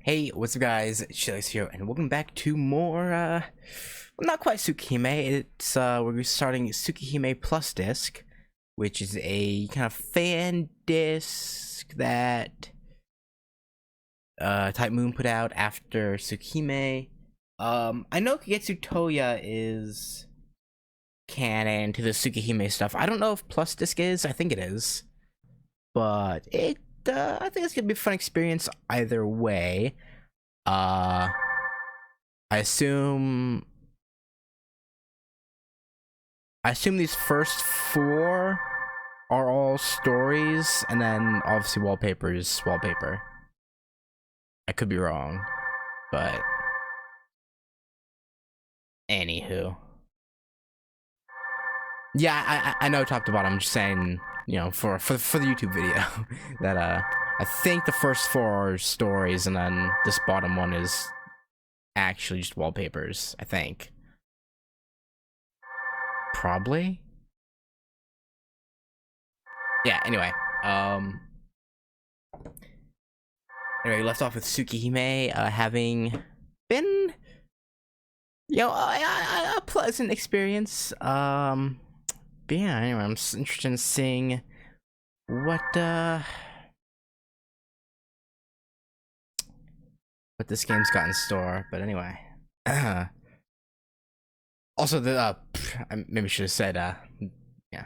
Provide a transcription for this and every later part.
Hey, what's up guys, Chili's here, and welcome back to more, well, not quite Tsukihime. It's, we're starting Tsukihime Plus Disc, which is a kind of fan disc that, Type Moon put out after Tsukihime. I know Kagetsu Toya is canon to the Tsukihime stuff. I don't know if Plus Disc is, I think it is. But I think it's gonna be a fun experience either way. I assume these first four are all stories, and then obviously wallpaper. I could be wrong, but anywho. Yeah, I know top to bottom. I'm just saying, you know, for the YouTube video that I think the first four are stories, and then this bottom one is actually just wallpapers, I think. Probably. Yeah, anyway, we left off with Tsukihime having been, you know, a pleasant experience. But yeah, anyway, I'm just interested in seeing what this game's got in store. But anyway, also the I maybe should have said yeah.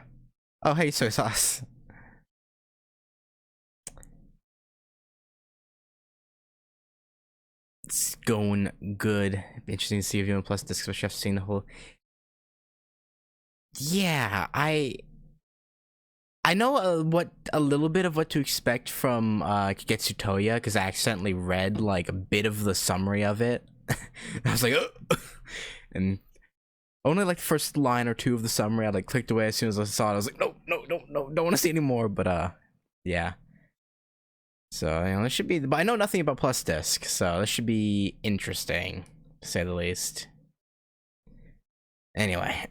Oh hey, soy sauce. It's going good. It'd be interesting to see if you want Plus Disc, especially after seeing the whole. Yeah, I know a little bit of what to expect from Kagetsu Toya, because I accidentally read like a bit of the summary of it. I was like, ugh! And only like the first line or two of the summary I like clicked away as soon as I saw it. I was like, no, don't want to see anymore. But yeah. So you know, this should be. But I know nothing about Plus Disc, so this should be interesting, to say the least. Anyway.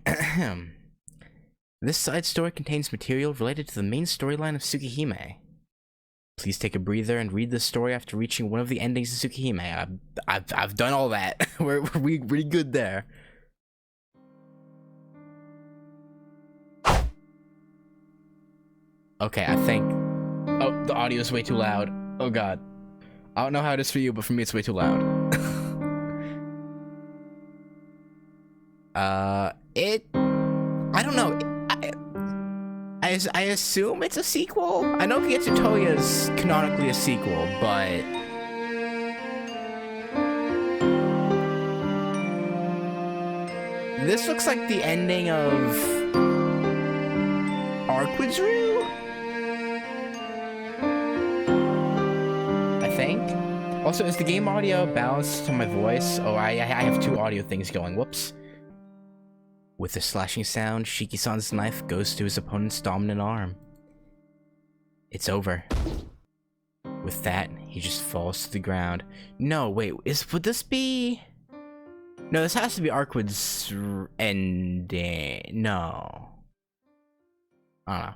This side story contains material related to the main storyline of Tsukihime. Please take a breather and read the story after reaching one of the endings of Tsukihime. I've done all that. we're pretty good there. Okay, I think. Oh, the audio is way too loud. Oh god. I don't know how it is for you, but for me it's way too loud. I don't know. I assume it's a sequel. I know Kagetsu Toya is canonically a sequel, but this looks like the ending of Arquidru, I think. Also, is the game audio balanced to my voice? Oh, I have two audio things going. Whoops. With a slashing sound, Shiki-san's knife goes to his opponent's dominant arm. It's over. With that, he just falls to the ground. No, wait, would this be... No, this has to be Arquid's ending. No. I don't know.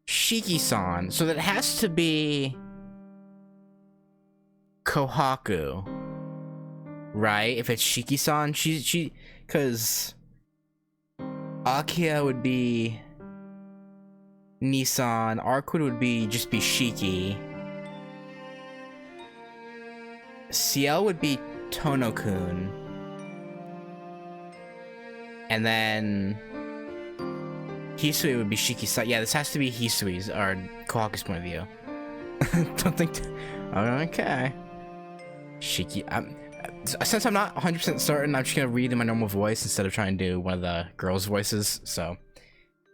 Shiki-san, so that has to be Kohaku, right? If it's Shiki-san, she, cause Akia would be Nissan, Arquid would be just be Shiki, CL would be Tono-kun, and then Hisui would be Shiki-san. Yeah, this has to be Hisui's or Kohaku's point of view. Don't think. Okay. Shiki. Since I'm not 100% certain, I'm just gonna read in my normal voice instead of trying to do one of the girls' voices. So,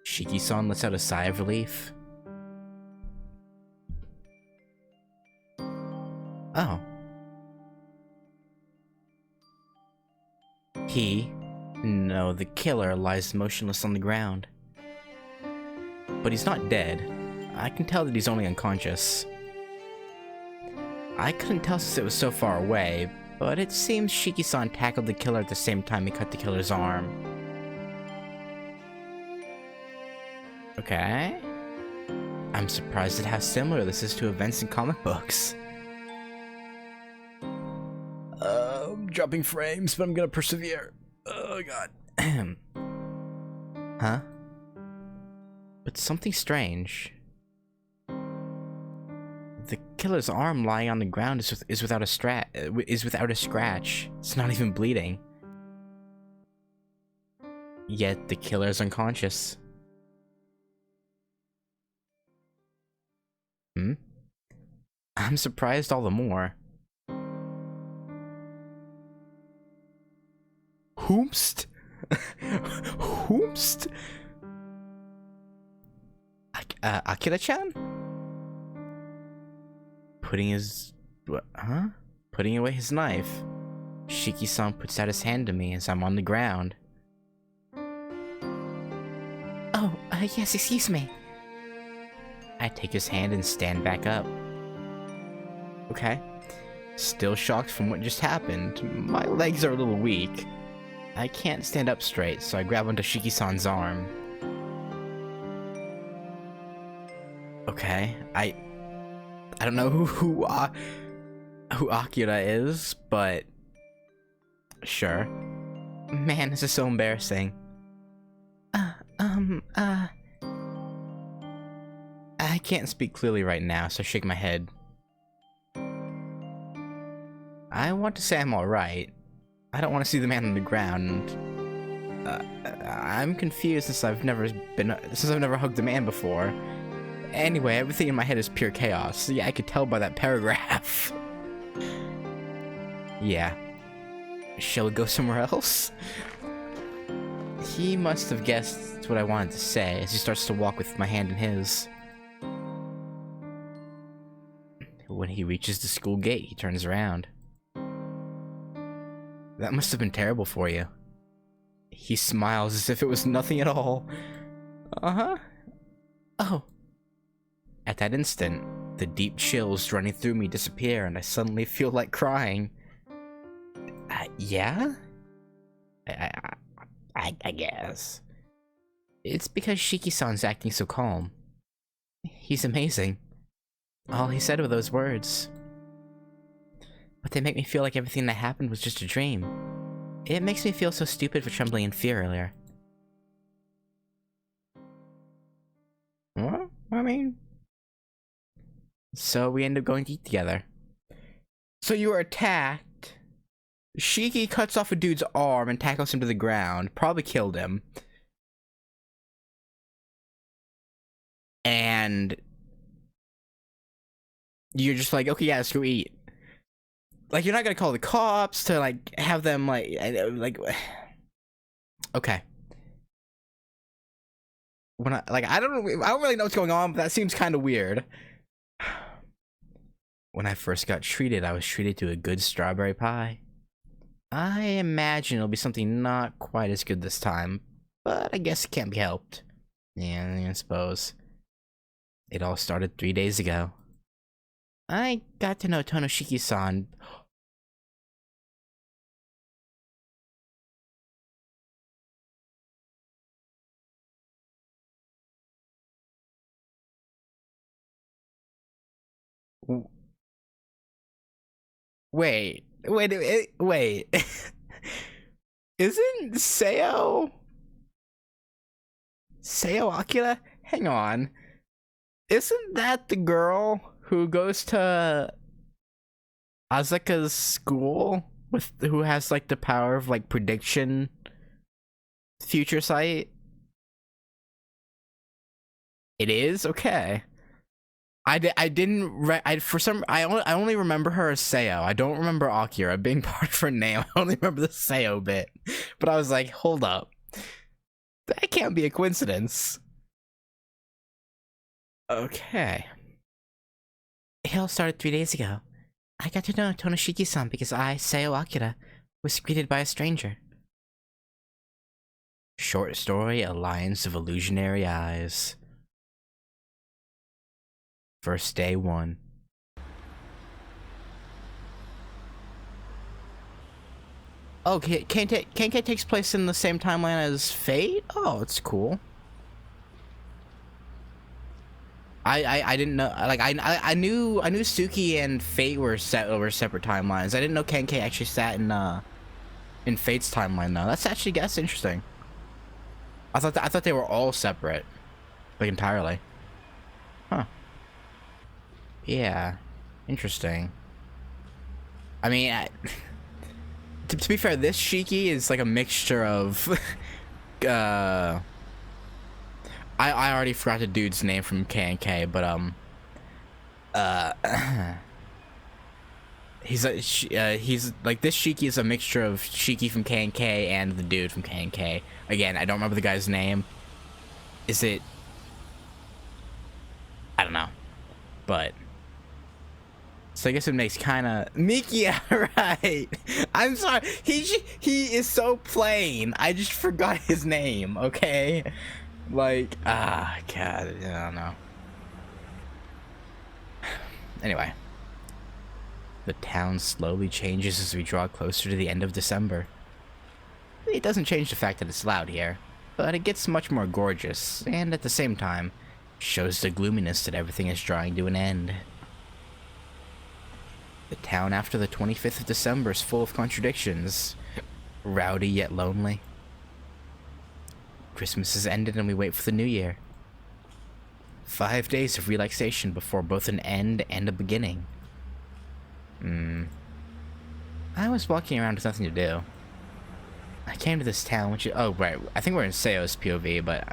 Shiki-san lets out a sigh of relief. Oh. No, the killer lies motionless on the ground. But he's not dead. I can tell that he's only unconscious. I couldn't tell since it was so far away, but it seems Shiki-san tackled the killer at the same time he cut the killer's arm. Okay. I'm surprised at how similar this is to events in comic books. I'm dropping frames, but I'm gonna persevere. Oh god. Huh? But something strange. The killer's arm lying on the ground is without a scratch. It's not even bleeding. Yet the killer's unconscious. I'm surprised all the more. Whomst? Whomst? Akira-chan? Putting away his knife. Shiki-san puts out his hand to me as I'm on the ground. Oh, yes, excuse me. I take his hand and stand back up. Okay. Still shocked from what just happened. My legs are a little weak. I can't stand up straight, so I grab onto Shiki-san's arm. Okay, I don't know who Akira is, but sure. Man, this is so embarrassing. I can't speak clearly right now, so I shake my head. I want to say I'm alright. I don't want to see the man on the ground. I'm confused since I've never hugged a man before. Anyway, everything in my head is pure chaos. Yeah, I could tell by that paragraph. Yeah. Shall we go somewhere else? He must have guessed what I wanted to say as he starts to walk with my hand in his. When he reaches the school gate, he turns around. That must have been terrible for you. He smiles as if it was nothing at all. Uh-huh. Oh. At that instant, the deep chills running through me disappear and I suddenly feel like crying. Yeah? I guess. It's because Shiki-san's acting so calm. He's amazing. All he said were those words. But they make me feel like everything that happened was just a dream. It makes me feel so stupid for trembling in fear earlier. Well, I mean... So we end up going to eat together. So you were attacked. Shiki cuts off a dude's arm and tackles him to the ground. Probably killed him. And... you're just like, okay, yeah, let's go eat. Like, you're not gonna call the cops to, like, have them, like... Okay. When I don't really know what's going on, but that seems kind of weird. When I first got treated, I was treated to a good strawberry pie. I imagine it'll be something not quite as good this time, but I guess it can't be helped. Yeah, I suppose. It all started 3 days ago. I got to know Tonoshiki-san. Wait. Isn't Seo Akira? Hang on. Isn't that the girl who goes to Asuka's school who has like the power of like prediction future sight? It is? Okay. I only remember her as Seo. I don't remember Akira being part of her name. I only remember the Seo bit. But I was like, hold up. That can't be a coincidence. Okay. It all started 3 days ago. I got to know Tonoshiki-san because I, Seo Akira, was greeted by a stranger. Short story, Alliance of Illusionary Eyes. First day 1. Oh, Kenke takes place in the same timeline as Fate? Oh, it's cool. I didn't know, like, I knew Suki and Fate were set over separate timelines. I didn't know Kenkei actually sat in Fate's timeline though. That's interesting. I thought they were all separate, like entirely. Huh. Yeah. Interesting. I mean, to be fair, this Shiki is like a mixture of I already forgot the dude's name from K&K, but he's like, this Shiki is a mixture of Shiki from K&K and the dude from K&K. Again, I don't remember the guy's name. Is it? I don't know, but so I guess it makes kind of Mikia, right? I'm sorry, he is so plain. I just forgot his name. Okay, like God, I don't know. Anyway, the town slowly changes as we draw closer to the end of December. It doesn't change the fact that it's loud here, but it gets much more gorgeous, and at the same time, shows the gloominess that everything is drawing to an end. The town after the 25th of December is full of contradictions, rowdy yet lonely. Christmas has ended and we wait for the new year. 5 days of relaxation before both an end and a beginning. I was walking around with nothing to do. I came to this town, which is, oh right, I think we're in Seo's POV, but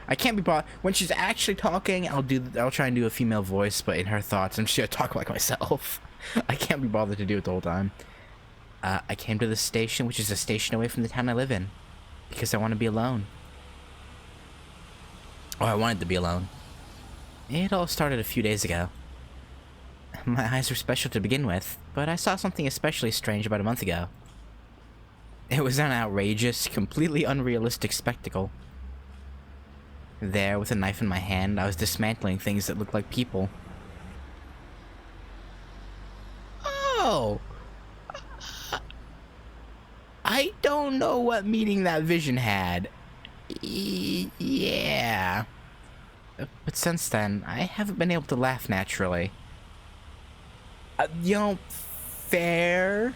I can't be bothered. When she's actually talking, I'll try and do a female voice, but in her thoughts, I'm just gonna talk like myself. I can't be bothered to do it the whole time. I came to this station, which is a station away from the town I live in, because I want to be alone. Oh, I wanted to be alone. It all started a few days ago. My eyes were special to begin with, but I saw something especially strange about a month ago. It was an outrageous, completely unrealistic spectacle. There, with a knife in my hand, I was dismantling things that looked like people. Oh! I don't know what meaning that vision had. Yeah. But since then, I haven't been able to laugh naturally. You know, fair,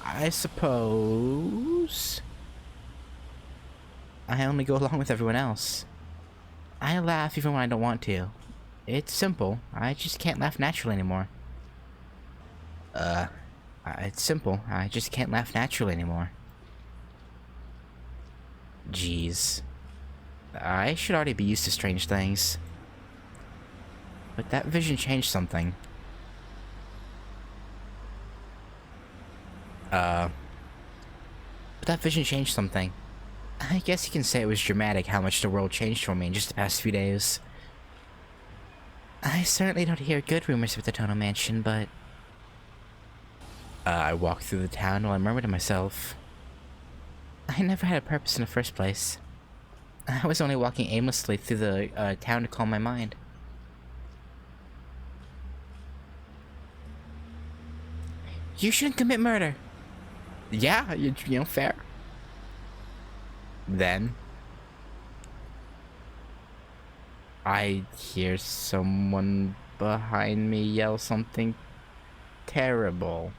I suppose. I only go along with everyone else. I laugh even when I don't want to. It's simple. I just can't laugh naturally anymore. It's simple. I just can't laugh naturally anymore. Jeez. I should already be used to strange things. But that vision changed something. But that vision changed something. I guess you can say it was dramatic how much the world changed for me in just the past few days. I certainly don't hear good rumors with the Tono Mansion, but... I walked through the town while I murmured to myself. I never had a purpose in the first place. I was only walking aimlessly through the town to calm my mind. You shouldn't commit murder. Yeah, you know, fair. Then I hear someone behind me yell something terrible.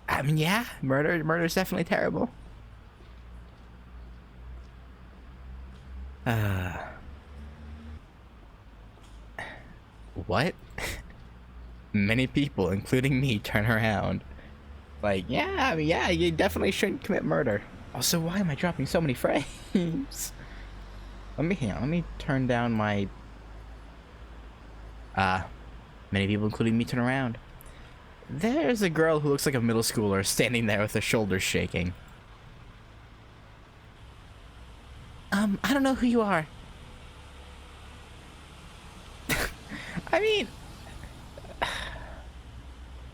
I mean, yeah, murder is definitely terrible. What? Many people, including me, turn around. Like, yeah, I mean, yeah, you definitely shouldn't commit murder. Also, why am I dropping so many frames? Let me turn down my... many people, including me, turn around. There's a girl who looks like a middle schooler standing there with her shoulders shaking. I don't know who you are. I mean...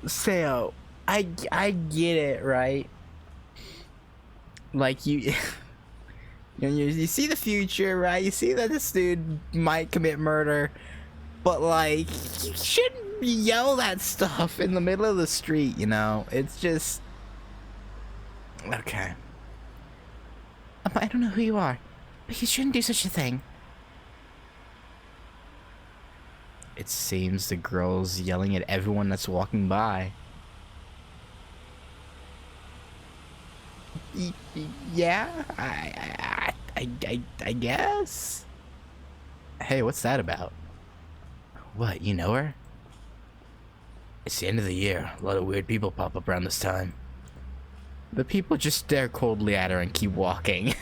Seo, I get it, right? Like, you see the future, right? You see that this dude might commit murder, but like, you shouldn't yell that stuff in the middle of the street, you know? It's just... Okay. I don't know who you are, but you shouldn't do such a thing. It seems the girl's yelling at everyone that's walking by. Yeah, I guess. Hey, what's that about? What, you know her? It's the end of the year. A lot of weird people pop up around this time. The people just stare coldly at her and keep walking.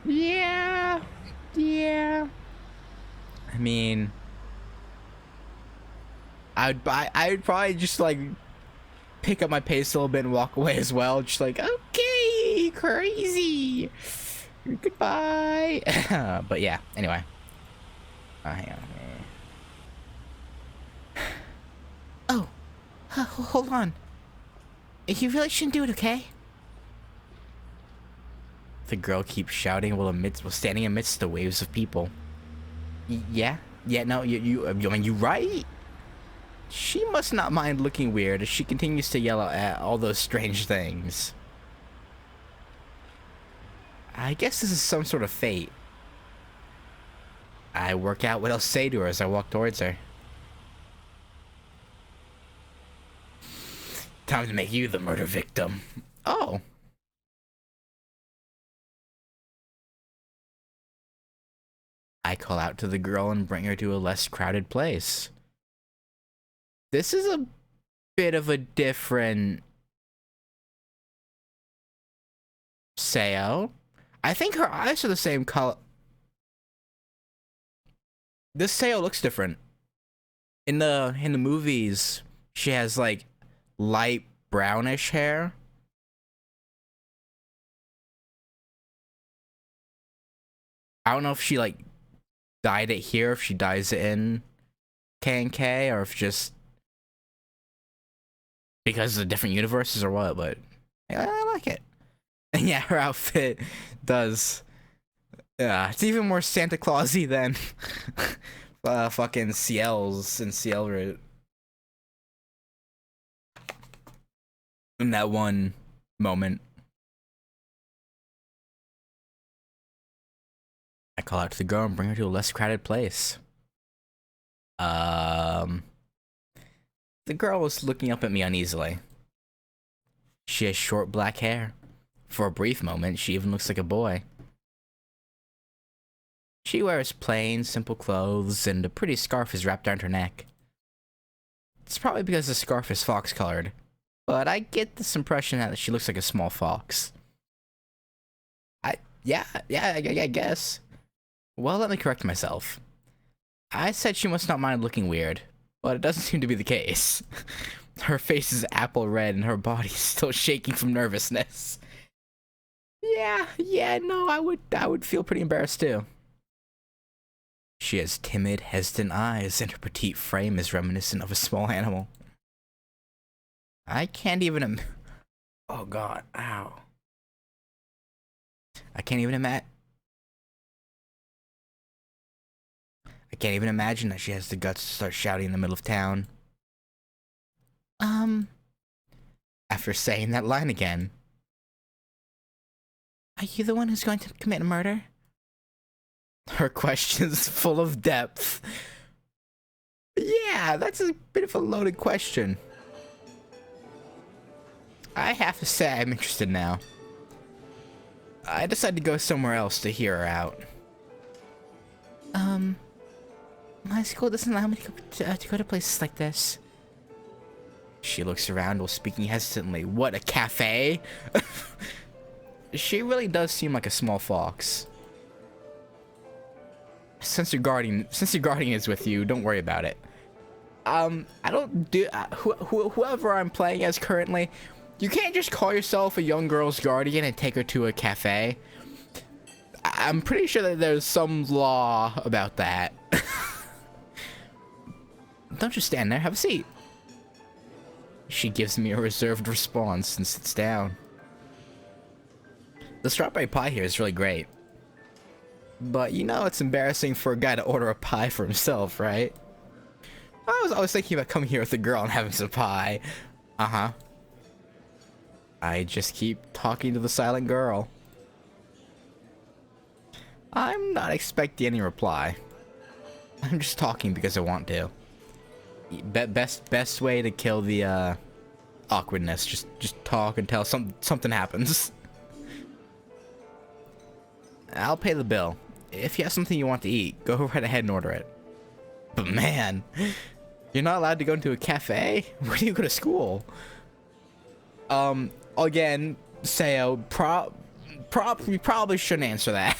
Yeah. I mean, I'd probably just like pick up my pace a little bit and walk away as well. Just like, okay, crazy. Goodbye. But yeah, anyway. Hang on. Oh, hold on. You really shouldn't do it, okay? The girl keeps shouting while standing amidst the waves of people. Yeah, no, I mean, you right? She must not mind looking weird as she continues to yell at all those strange things. I guess this is some sort of fate. I work out what else to say to her as I walk towards her. Time to make you the murder victim. Oh. I call out to the girl and bring her to a less crowded place. This is a bit of a different Sayo. I think her eyes are the same color. This Sayo looks different. In the movies, she has like light brownish hair. I don't know if she like dyed it here, if she dyes it in K&K, or if just because of the different universes or what, but I like it. And yeah, her outfit does. It's even more Santa Clausy than fucking Ciel's in Ciel Route. In that one moment. I call out to the girl and bring her to a less crowded place. The girl was looking up at me uneasily. She has short black hair. For a brief moment, she even looks like a boy. She wears plain, simple clothes, and a pretty scarf is wrapped around her neck. It's probably because the scarf is fox-colored, but I get this impression that she looks like a small fox. I guess. Well, let me correct myself. I said she must not mind looking weird, but it doesn't seem to be the case. Her face is apple red and her body is still shaking from nervousness. No, I would feel pretty embarrassed too. She has timid, hesitant eyes, and her petite frame is reminiscent of a small animal. I can't even oh god, ow. I can't even imagine that she has the guts to start shouting in the middle of town. After saying that line again. Are you the one who's going to commit a murder? Her question's full of depth. Yeah, that's a bit of a loaded question. I have to say I'm interested now. I decided to go somewhere else to hear her out. My school doesn't allow me to go to places like this. She looks around while speaking hesitantly. What, a cafe? She really does seem like a small fox. Since your guardian is with you, don't worry about it. I don't do whoever I'm playing as currently, you can't just call yourself a young girl's guardian and take her to a cafe. I'm pretty sure that there's some law about that. Don't just stand there, have a seat. She gives me a reserved response and sits down. The strawberry pie here is really great. But you know it's embarrassing for a guy to order a pie for himself, right? I was thinking about coming here with a girl and having some pie. Uh-huh. I just keep talking to the silent girl. I'm not expecting any reply. I'm just talking because I want to. Best way to kill the awkwardness. Just talk until something happens. I'll pay the bill. If you have something you want to eat, go right ahead and order it. But man, you're not allowed to go into a cafe? Where do you go to school? Again, Sayo, you probably shouldn't answer that.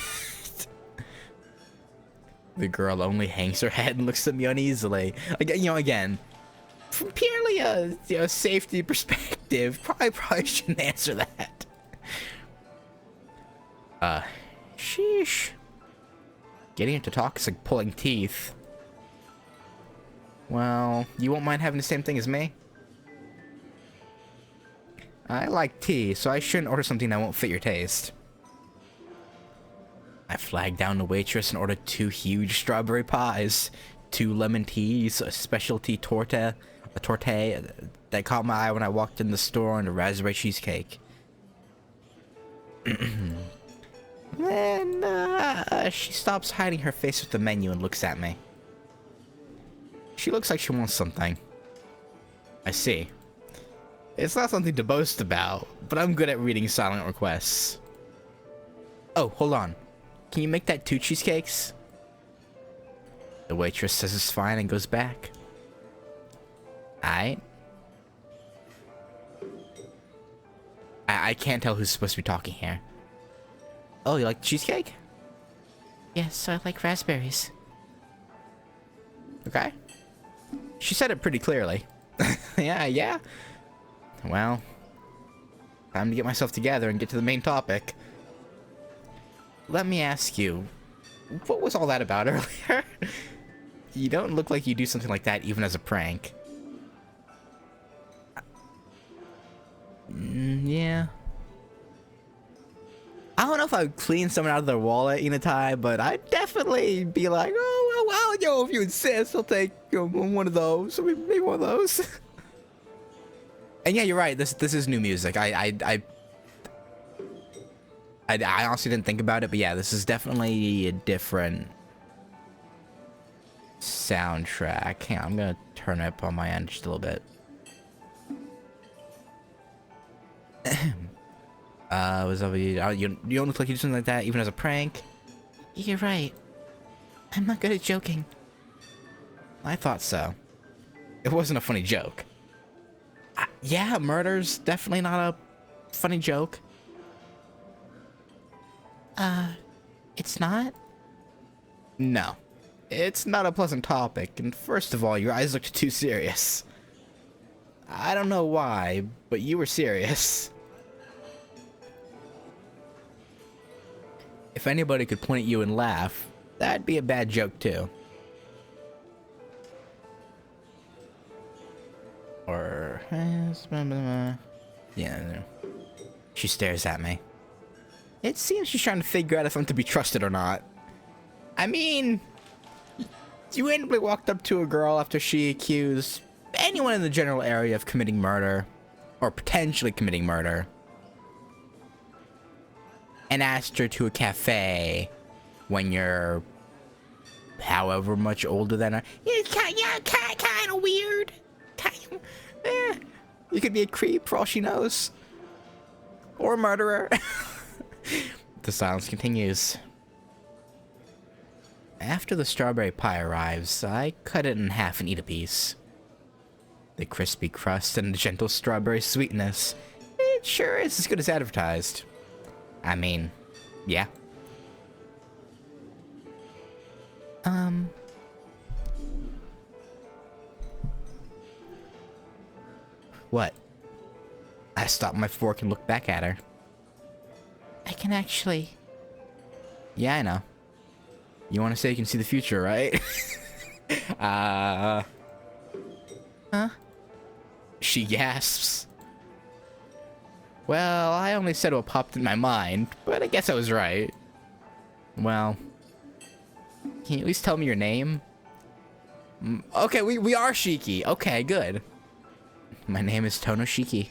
The girl only hangs her head and looks at me uneasily. Again, from purely a safety perspective, probably shouldn't answer that. Sheesh. Getting her to talk is like pulling teeth. Well, you won't mind having the same thing as me? I like tea, so I shouldn't order something that won't fit your taste. I flagged down the waitress and ordered 2 huge strawberry pies, 2 lemon teas, a specialty torte that caught my eye when I walked in the store, and a raspberry cheesecake. Then, she stops hiding her face with the menu and looks at me. She looks like she wants something. I see. It's not something to boast about, but I'm good at reading silent requests. Oh, hold on. Can you make that 2 cheesecakes? The waitress says it's fine and goes back. I can't tell who's supposed to be talking here. Oh, you like cheesecake? Yes, I like raspberries. Okay. She said it pretty clearly. Yeah. Well, time to get myself together and get to the main topic. Let me ask you, what was all that about earlier? You don't look like you do something like that even as a prank. Yeah. I don't know if I would clean someone out of their wallet in a time, but I'd definitely be like, oh, well, yo, if you insist, I'll take one of those. Maybe one of those. And yeah, you're right. This is new music. I honestly didn't think about it, but yeah, this is definitely a different soundtrack. Hang on, I'm gonna turn it up on my end just a little bit. Was that you don't look like you do something like that even as a prank? You're right. I'm not good at joking. I thought so. It wasn't a funny joke. Yeah, murder's definitely not a funny joke. It's not? No. It's not a pleasant topic, and first of all, your eyes looked too serious. I don't know why, but you were serious. If anybody could point at you and laugh, that'd be a bad joke too. Or... yeah. She stares at me. It seems she's trying to figure out if I'm to be trusted or not. I mean... you randomly walked up to a girl after she accused anyone in the general area of committing murder, or potentially committing murder, and asked her to a cafe when you're however much older than her. Yeah, kind of weird. You could be a creep for all she knows. Or a murderer. The silence continues. After the strawberry pie arrives, I cut it in half and eat a piece. The crispy crust and the gentle strawberry sweetness. It sure is as good as advertised. I mean, yeah. What? I stopped my fork and looked back at her. I can actually... Yeah, I know. You want to say you can see the future, right? Huh? She gasps. Well, I only said what popped in my mind, but I guess I was right. Well, can you at least tell me your name? Okay, we are Shiki. Okay, good. My name is Tonoshiki.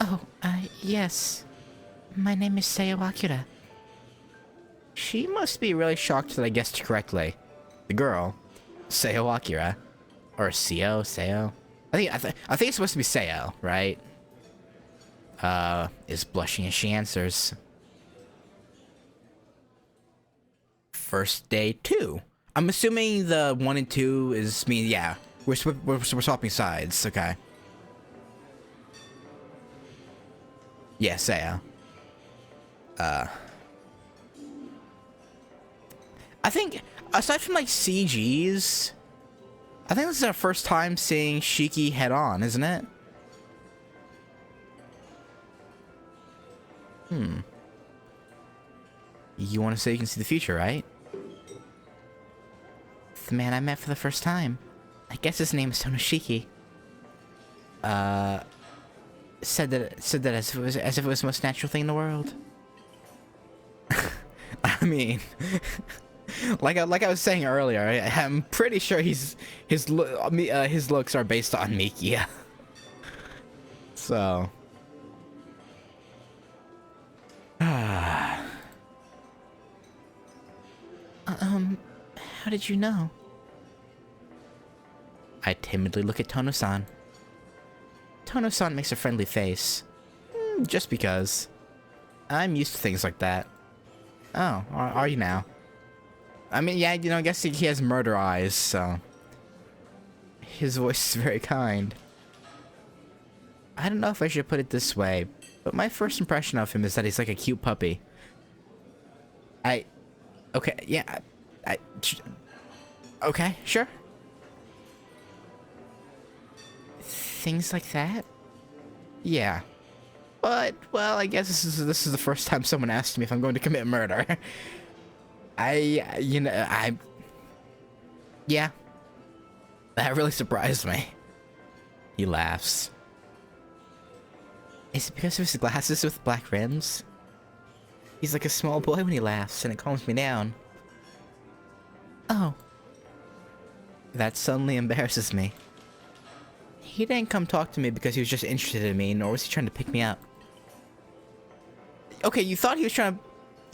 Oh, yes. My name is Seo Akira. She must be really shocked that I guessed correctly. The girl, Seo Akira, or Seo. I think it's supposed to be Seo, right? Is blushing as she answers. First day 2. I'm assuming the 1 and 2 is yeah. We're swapping sides. Okay. Yeah, Seo. I think, aside from like CGs, I think this is our first time seeing Shiki head on, isn't it? You want to say you can see the future, right? The man I met for the first time. I guess his name is Tonoshiki. Said that as if it was the most natural thing in the world. I mean, like I was saying earlier, I'm pretty sure his looks are based on Mikia. So, How did you know? I timidly look at Tono-san. Tono-san makes a friendly face. Just because. I'm used to things like that. Oh, are you now? I mean, yeah, I guess he has murder eyes, so... His voice is very kind. I don't know if I should put it this way, but my first impression of him is that he's like a cute puppy. Okay, yeah, okay, sure. Things like that? Yeah. But, well, I guess this is the first time someone asked me if I'm going to commit murder. Yeah. That really surprised me. He laughs. Is it because of his glasses with black rims? He's like a small boy when he laughs, and it calms me down. Oh. That suddenly embarrasses me. He didn't come talk to me because he was just interested in me, nor was he trying to pick me up. Okay, you thought he was trying to...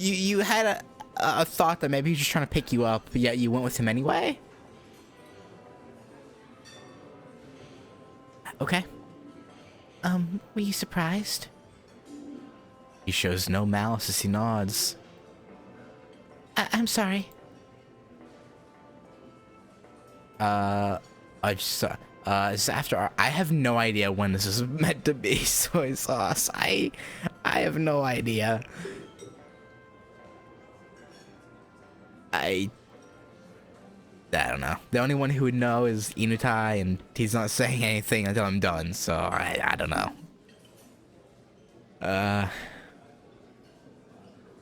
You had a thought that maybe he was just trying to pick you up, but yet you went with him anyway? Okay. Were you surprised? He shows no malice as he nods. I'm sorry. It's after I have no idea when this is meant to be soy sauce. I have no idea. I don't know. The only one who would know is Inutai, and he's not saying anything until I'm done, so I don't know.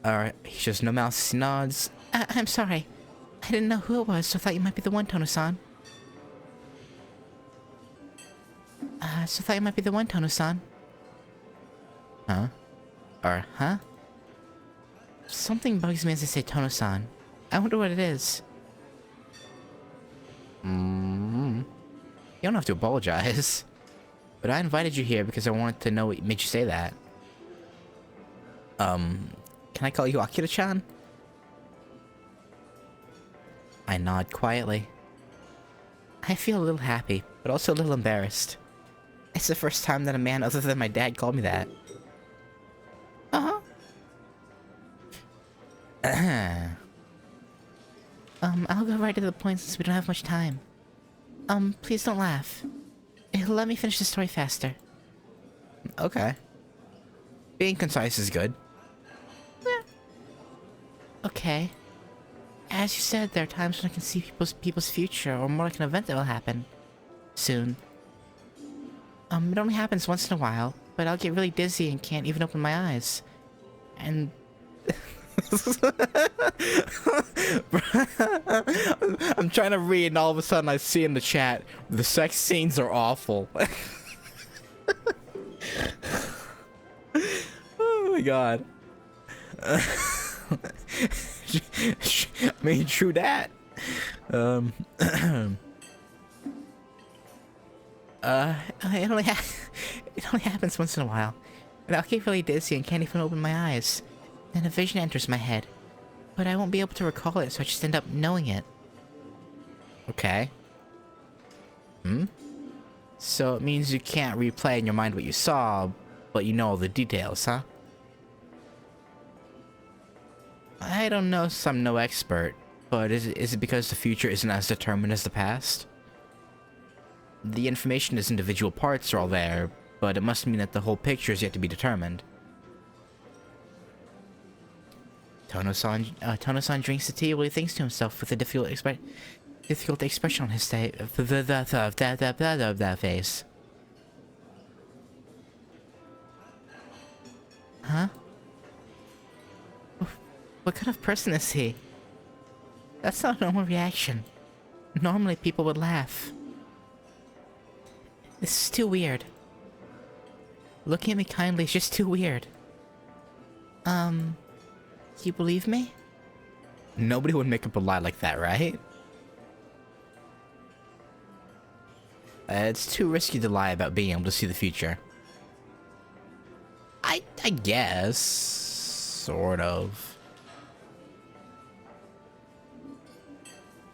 Alright, he shows no malice as he nods. I'm sorry. I didn't know who it was, so I thought you might be the one, Tono-san. Huh? Or, huh? Something bugs me as I say Tono-san. I wonder what it is. You don't have to apologize. But I invited you here because I wanted to know what made you say that. Can I call you Akira-chan? I nod quietly. I feel a little happy, but also a little embarrassed. It's the first time that a man other than my dad called me that. Uh-huh. I'll go right to the point since we don't have much time. Please don't laugh. It'll let me finish the story faster. Okay. Being concise is good. Yeah. Okay. As you said, there are times when I can see people's future, or more like an event that will happen. Soon. It only happens once in a while, but I'll get really dizzy and can't even open my eyes. And... I'm trying to read and all of a sudden I see in the chat, the sex scenes are awful. Oh my god. I mean, true that. um, it only it only happens once in a while. And I'll get really dizzy and can't even open my eyes. Then a vision enters my head. But I won't be able to recall it, so I just end up knowing it. okay. So it means you can't replay in your mind what you saw, but you know all the details, huh? I don't know, since I'm no expert, but is it because the future isn't as determined as the past? The information as individual parts are all there, but it must mean that the whole picture is yet to be determined. Tono-san drinks the tea while he thinks to himself with a difficult expression on his face. Huh? What kind of person is he? That's not a normal reaction. Normally people would laugh. This is too weird. Looking at me kindly is just too weird. You believe me? Nobody would make up a lie like that, right? It's too risky to lie about being able to see the future. I guess. Sort of.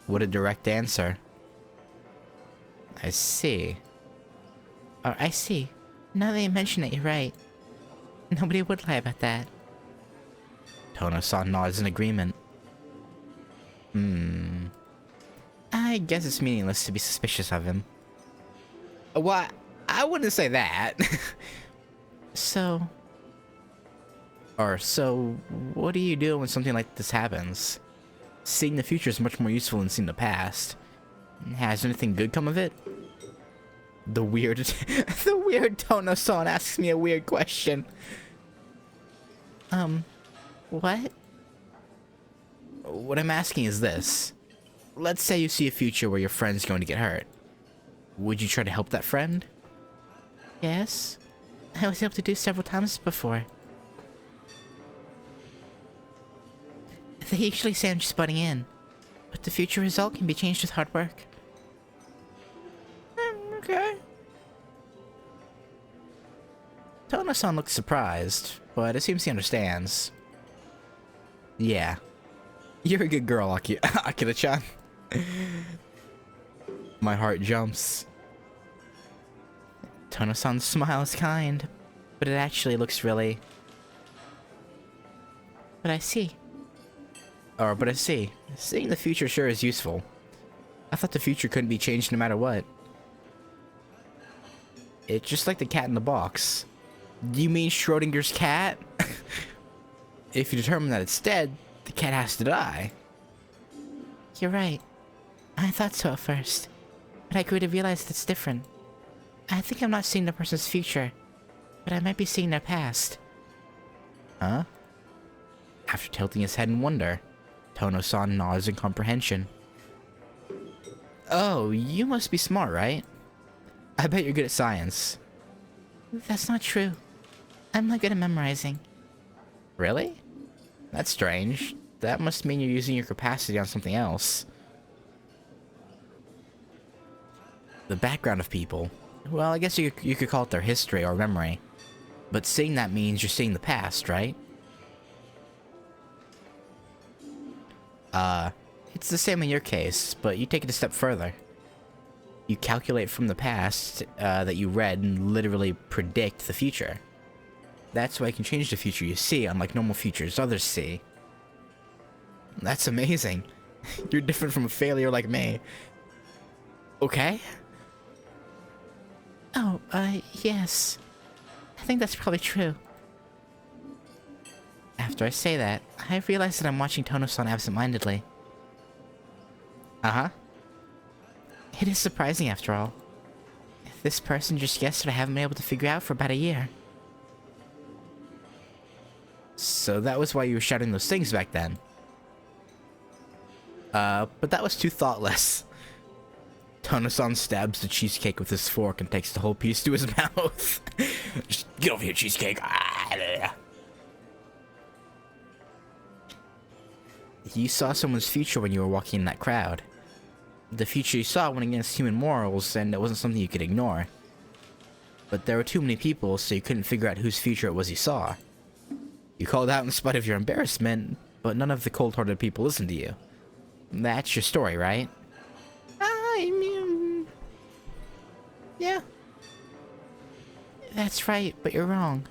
What a direct answer. I see. I see. Now that you mention it, you're right. Nobody would lie about that. Tono-san nods in agreement. I guess it's meaningless to be suspicious of him. Well, I wouldn't say that. So, what do you do when something like this happens? Seeing the future is much more useful than seeing the past. Has anything good come of it? The weird Tono-san asks me a weird question. What? What I'm asking is this. Let's say you see a future where your friend's going to get hurt. Would you try to help that friend? Yes. I was able to do several times before. They usually say I'm just butting in, but the future result can be changed with hard work. Okay. Tono-san looks surprised, but it seems he understands. Yeah. You're a good girl, Akira-chan. My heart jumps. Tono-san's smile is kind, but it actually looks really... But I see. Seeing the future sure is useful. I thought the future couldn't be changed no matter what. It's just like the cat in the box. You mean Schrodinger's cat? If you determine that it's dead, the cat has to die. You're right. I thought so at first, but I grew to realize that it's different. I think I'm not seeing the person's future, but I might be seeing their past. Huh? After tilting his head in wonder, Tono-san nods in comprehension. Oh, you must be smart, right? I bet you're good at science. That's not true. I'm not good at memorizing. Really? That's strange. That must mean you're using your capacity on something else. The background of people. Well, I guess you could call it their history or memory. But seeing that means you're seeing the past, right? It's the same in your case, but you take it a step further. You calculate from the past that you read and literally predict the future. That's why you can change the future you see, unlike normal futures others see. That's amazing. You're different from a failure like me. Okay? Oh, yes. I think that's probably true. After I say that, I realize that I'm watching Tono-san absent-mindedly. Uh-huh. It is surprising after all. This person just guessed what I haven't been able to figure out for about a year. So that was why you were shouting those things back then. But that was too thoughtless. Tono-san stabs the cheesecake with his fork and takes the whole piece to his mouth. Just get over here, cheesecake. You saw someone's future when you were walking in that crowd. The future you saw went against human morals, and it wasn't something you could ignore. But there were too many people, so you couldn't figure out whose future it was you saw. You called out in spite of your embarrassment, but none of the cold-hearted people listened to you. That's your story, right? I mean... Yeah. That's right, but you're wrong.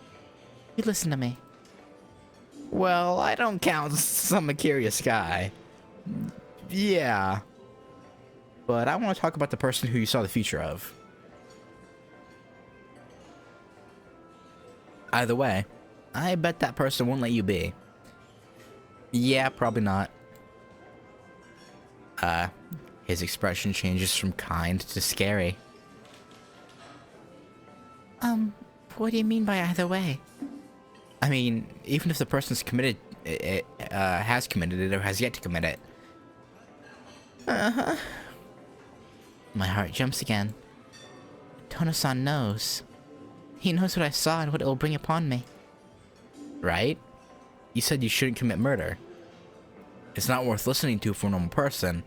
You listen to me. Well, I don't count as I'm a curious guy. Yeah. But I want to talk about the person who you saw the future of. Either way, I bet that person won't let you be. Yeah, probably not. His expression changes from kind to scary. What do you mean by either way? I mean, even if the person's committed it, has committed it or has yet to commit it. Uh-huh. My heart jumps again. Tono-san knows. He knows what I saw and what it will bring upon me. Right? You said you shouldn't commit murder. It's not worth listening to for a normal person,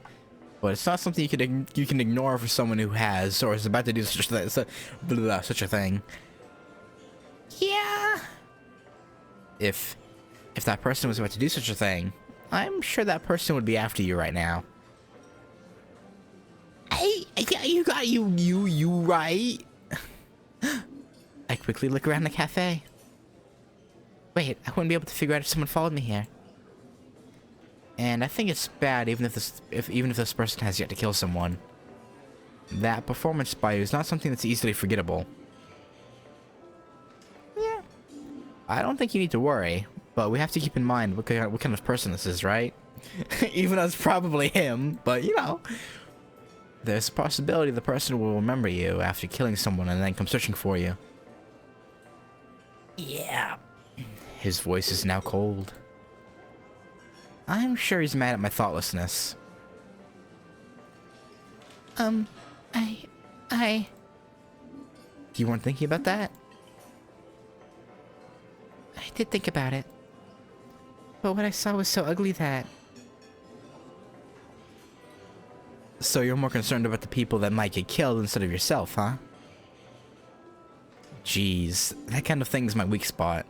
but it's not something you can ignore for someone who has or is about to do such a thing. Yeah. If that person was about to do such a thing, I'm sure that person would be after you right now. Hey, you got you right. I quickly look around the cafe. Wait, I wouldn't be able to figure out if someone followed me here. And I think it's bad even if this person has yet to kill someone. That performance by you is not something that's easily forgettable. Yeah. I don't think you need to worry, but we have to keep in mind what kind of person this is, right? Even though it's probably him, but you know. There's a possibility the person will remember you after killing someone and then come searching for you. Yeah. His voice is now cold. I'm sure he's mad at my thoughtlessness. You weren't thinking about that? I did think about it. But what I saw was so ugly that... So you're more concerned about the people that might get killed instead of yourself, huh? Jeez, that kind of thing's my weak spot.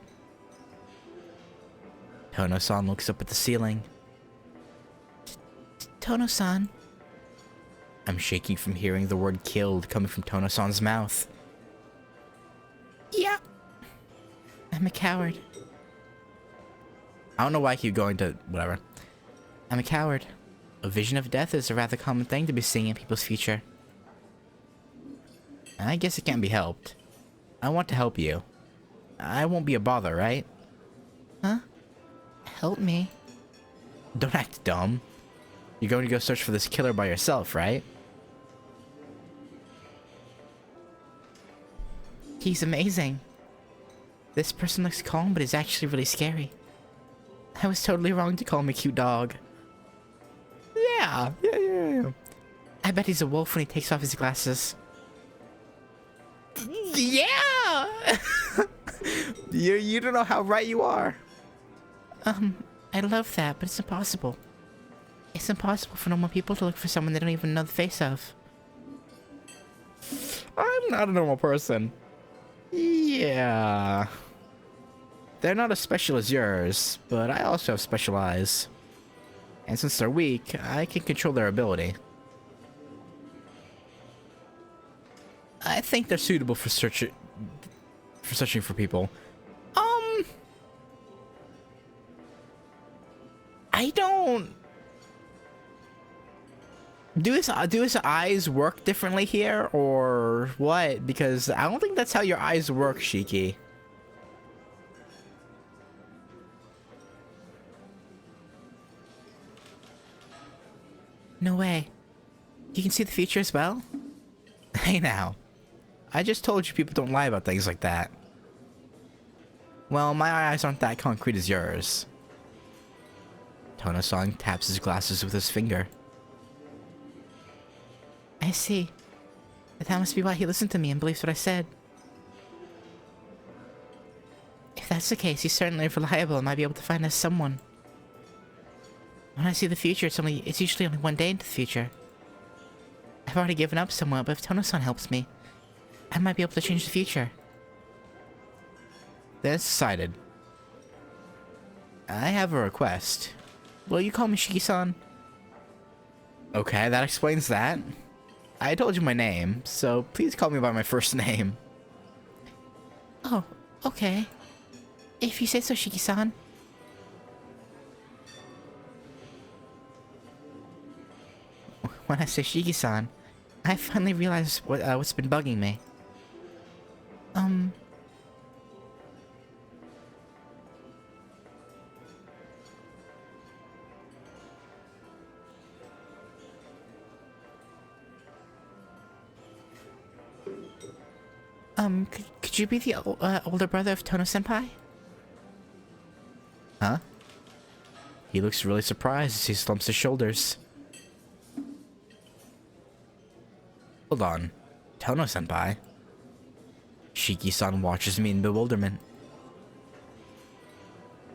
Tono-san looks up at the ceiling. Tono-san. I'm shaking from hearing the word killed coming from Tono-san's mouth. Yeah. I'm a coward. I don't know why I keep going to whatever. I'm a coward. A vision of death is a rather common thing to be seeing in people's future. I guess it can't be helped. I want to help you. I won't be a bother, right? Huh? Help me. Don't act dumb. You're going to go search for this killer by yourself, right? He's amazing. This person looks calm, but is actually really scary. I was totally wrong to call him a cute dog. Yeah. I bet he's a wolf when he takes off his glasses. Yeah! You don't know how right you are. I love that, but it's impossible. It's impossible for normal people to look for someone they don't even know the face of. I'm not a normal person. Yeah. They're not as special as yours, but I also have special eyes. And since they're weak, I can control their ability. I think they're suitable for searching for people. I don't... Do his eyes work differently here, or what? Because I don't think that's how your eyes work, Shiki. No way. You can see the future as well? Hey now. I just told you people don't lie about things like that. Well, my eyes aren't that concrete as yours. Tono-san taps his glasses with his finger. I see. But that must be why he listened to me and believes what I said. If that's the case, he's certainly reliable and might be able to find us someone. When I see the future, it's usually only one day into the future. I've already given up somewhat, but if Tono-san helps me, I might be able to change the future. That's decided. I have a request. Will you call me Shiki-san? Okay, that explains that. I told you my name, so please call me by my first name. Oh, okay. If you say so, Shiki-san. When I say Shiki-san, I finally realized what's been bugging me. Could you be the older brother of Tono-senpai? Huh? He looks really surprised as he slumps his shoulders. Hold on. Tono-senpai? Shiki-san watches me in bewilderment.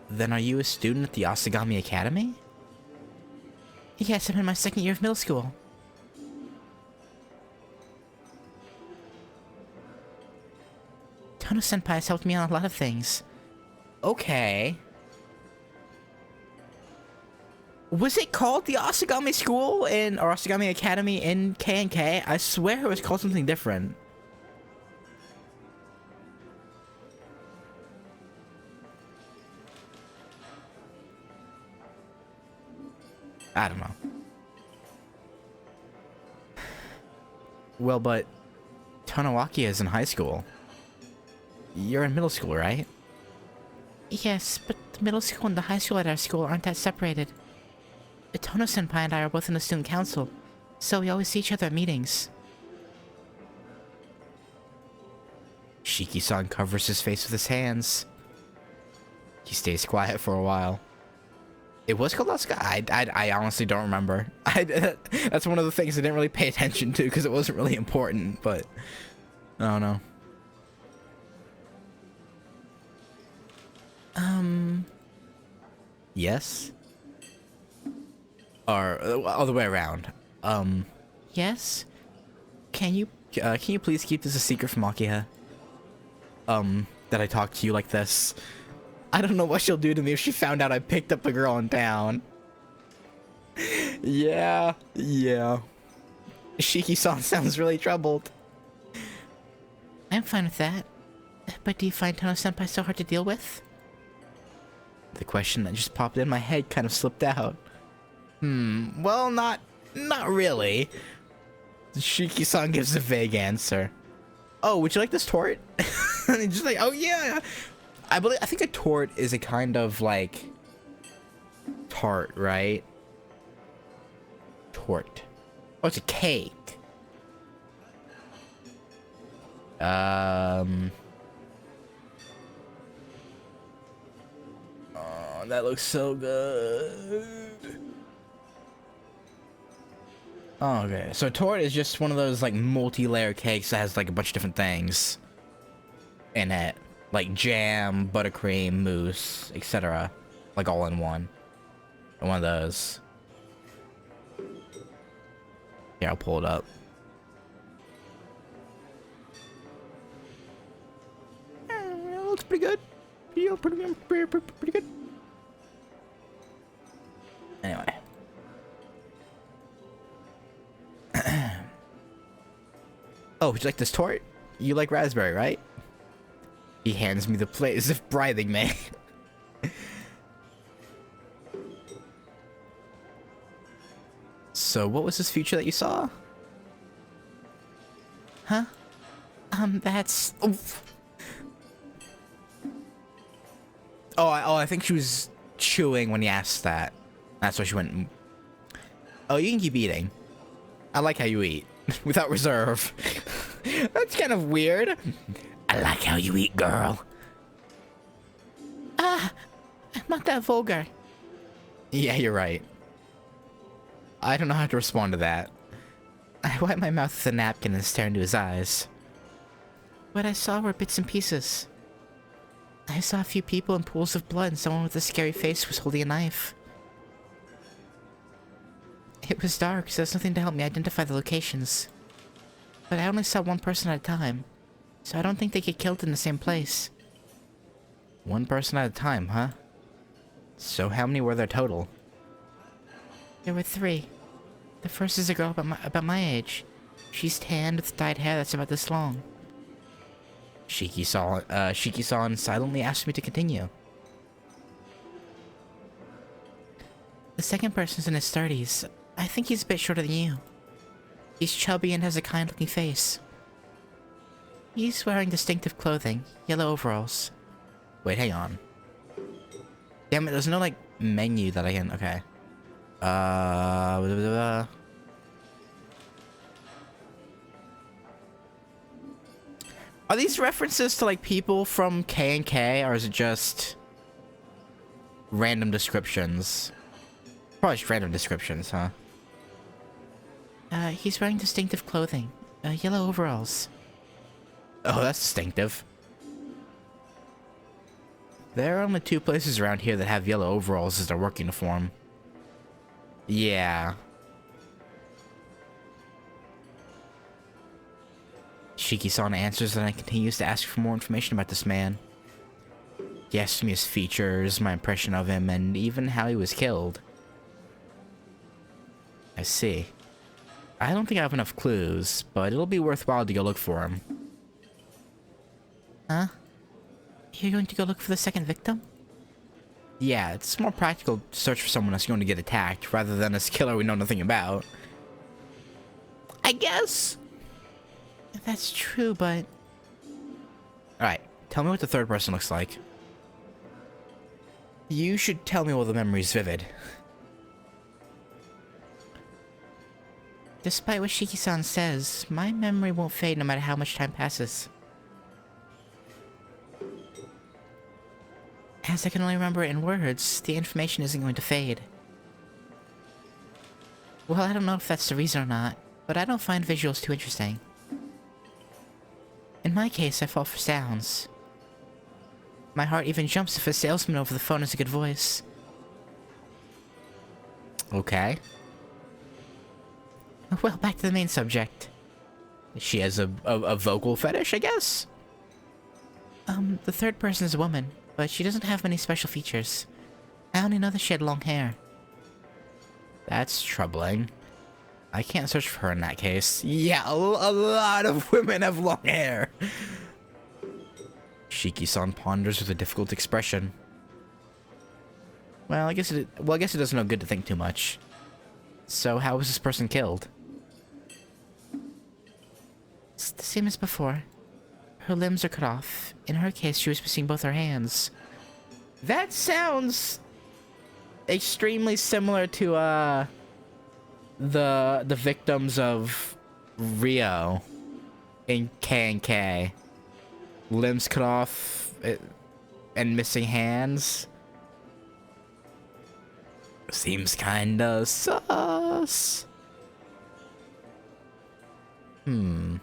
Then are you a student at the Asagami Academy? Yes, I'm in my second year of middle school. Tono-senpai has helped me on a lot of things. Okay. Was it called the Asagami School or Asagami Academy in K&K? I swear it was called something different. I don't know. Well, but Tonowaki is in high school. You're in middle school, right? Yes, but the middle school and the high school at our school aren't that separated. Tono-senpai and I are both in the student council, so we always see each other at meetings. Shiki-san covers his face with his hands. He stays quiet for a while. It was called Asuka? I honestly don't remember. That's one of the things I didn't really pay attention to because it wasn't really important, but I don't know. Yes? Or other way around. Yes? Can you please keep this a secret from Akiha? That I talk to you like this. I don't know what she'll do to me if she found out I picked up a girl in town. Yeah. Shiki-san sounds really troubled. I'm fine with that. But do you find Tono-senpai so hard to deal with? The question that just popped in my head kind of slipped out. Well, not really. Shiki-san gives a vague answer. Oh, would you like this tort? And just like, oh yeah. I think a tort is a kind of like tart, right? Tort. Oh, it's a cake. Oh, that looks so good. Oh, okay. So tort is just one of those like multi-layer cakes that has like a bunch of different things in it. Like jam, buttercream, mousse, etc. Like all in one. One of those. Here, I'll pull it up. It looks pretty good. Yeah, pretty good. Anyway. Oh, would you like this tort? You like raspberry, right? He hands me the plate as if bribing me. So, what was this future that you saw? Huh? That's... Oh, I think she was chewing when he asked that. That's why she went... Oh, you can keep eating. I like how you eat. Without reserve. That's kind of weird. I like how you eat, girl. I'm not that vulgar. Yeah, you're right. I don't know how to respond to that. I wipe my mouth with a napkin and stare into his eyes. What I saw were bits and pieces. I saw a few people in pools of blood and someone with a scary face was holding a knife. It was dark, so there's nothing to help me identify the locations. But I only saw one person at a time, so I don't think they get killed in the same place. One person at a time, huh? So how many were there total? There were 3. The first is a girl about my age. She's tanned with dyed hair that's about this long. Shiki-san silently asked me to continue. The second person's in his 30s. I think he's a bit shorter than you. He's chubby and has a kind-looking face. He's wearing distinctive clothing, yellow overalls. Wait, hang on. Damn it, there's no, like, menu that I can... Okay. Blah, blah, blah. Are these references to, like, people from K&K, or is it just... random descriptions? Probably just random descriptions, huh? He's wearing distinctive clothing, yellow overalls. Oh, that's distinctive. There are only 2 places around here that have yellow overalls as their work uniform. Yeah. Shiki-san answers and I continues to ask for more information about this man. He asks me his features, my impression of him, and even how he was killed. I see. I don't think I have enough clues, but it'll be worthwhile to go look for him. Huh? You're going to go look for the second victim? Yeah, it's more practical to search for someone that's going to get attacked, rather than a killer we know nothing about. I guess. That's true, but... Alright, tell me what the third person looks like. You should tell me while the memory's vivid. Despite what Shiki-san says, my memory won't fade no matter how much time passes. As I can only remember it in words, the information isn't going to fade. Well, I don't know if that's the reason or not, but I don't find visuals too interesting. In my case, I fall for sounds. My heart even jumps if a salesman over the phone has a good voice. Okay. Well, back to the main subject. She has a vocal fetish, I guess? The third person is a woman, but she doesn't have many special features. I only know that she had long hair. That's troubling. I can't search for her in that case. Yeah, a lot of women have long hair. Shiki-san ponders with a difficult expression. Well, I guess it does no good to think too much. So, how was this person killed? It's the same as before. Her limbs are cut off. In her case, she was missing both her hands. That sounds extremely similar to the victims of Rio in K&K. Limbs cut off and missing hands. Seems kinda sus. The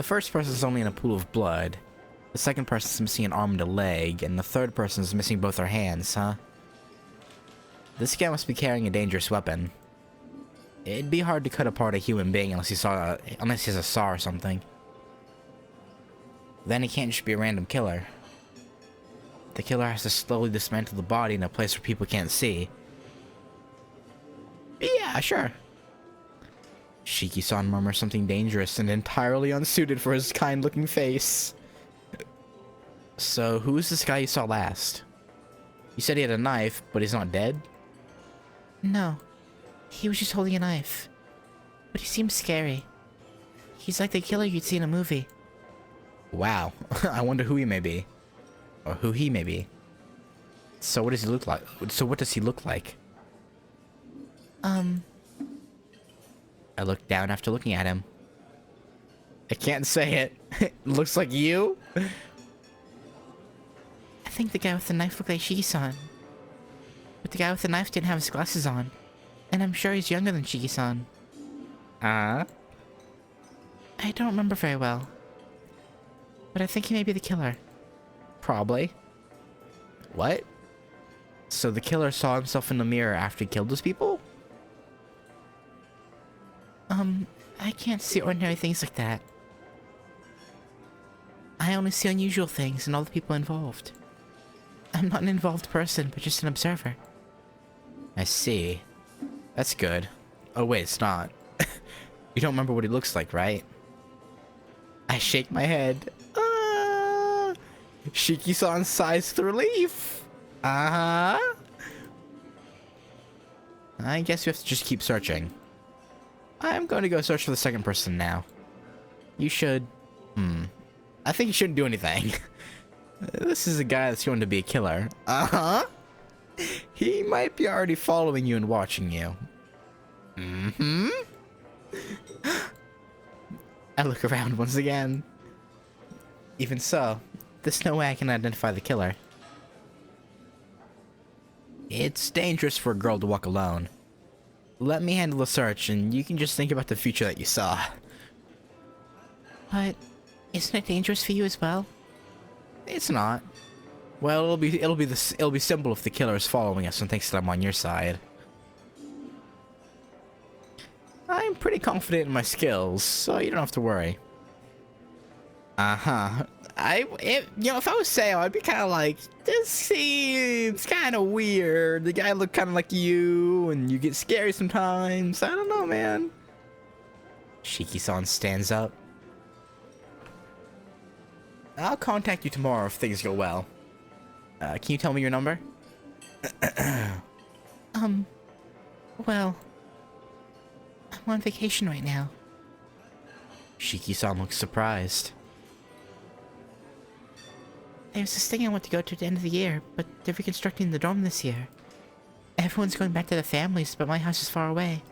first person's only in a pool of blood. The second person's missing an arm and a leg, and the third person's missing both their hands, huh? This guy must be carrying a dangerous weapon. It'd be hard to cut apart a human being unless he has a saw or something. Then he can't just be a random killer. The killer has to slowly dismantle the body in a place where people can't see. Yeah, sure. Shiki-san murmurs something dangerous and entirely unsuited for his kind-looking face. So, who is this guy you saw last? You said he had a knife, but he's not dead? No. He was just holding a knife. But he seems scary. He's like the killer you'd see in a movie. Wow. I wonder who he may be. Or who he may be. So what does he look like? I look down after looking at him. I can't say it. Looks like you? I think the guy with the knife looked like Shiki-san. But the guy with the knife didn't have his glasses on. And I'm sure he's younger than Shiki-san. I don't remember very well. But I think he may be the killer. Probably. What? So the killer saw himself in the mirror after he killed those people? I can't see ordinary things like that. I only see unusual things and all the people involved. I'm not an involved person, but just an observer. I see. That's good. Oh wait, it's not. You don't remember what he looks like, right? I shake my head. Shiki-san sighs with relief. Uh-huh. I guess we have to just keep searching. I'm going to go search for the second person now. You should... I think you shouldn't do anything. This is a guy that's going to be a killer. Uh-huh. He might be already following you and watching you. Mm-hmm. I look around once again. Even so, there's no way I can identify the killer. It's dangerous for a girl to walk alone. Let me handle the search, and you can just think about the future that you saw. But isn't it dangerous for you as well? It's not. Well, it'll be simple if the killer is following us and thinks that I'm on your side. I'm pretty confident in my skills, so you don't have to worry. Uh-huh. If I was Sayo, I'd be kind of like, this seems kind of weird. The guy looked kind of like you, and you get scary sometimes. I don't know, man. Shiki-san stands up. I'll contact you tomorrow if things go well. Can you tell me your number? Well, I'm on vacation right now. Shiki-san looks surprised. There's this thing I want to go to at the end of the year, but they're reconstructing the dorm this year. Everyone's going back to their families, but my house is far away.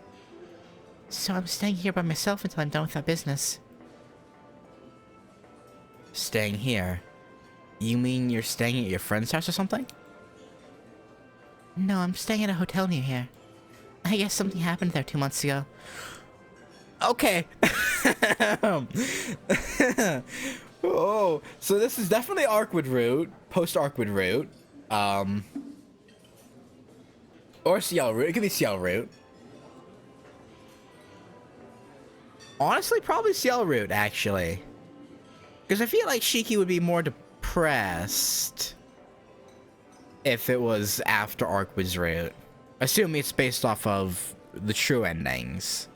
So I'm staying here by myself until I'm done with that business. Staying here? You mean you're staying at your friend's house or something? No, I'm staying at a hotel near here. I guess something happened there 2 months ago. Okay. Oh, so this is definitely Arcwood route, post-Arcwood route, or CL route. It could be CL route. Honestly, probably CL route, actually. Because I feel like Shiki would be more depressed if it was after Arcwood's route. Assuming it's based off of the true endings.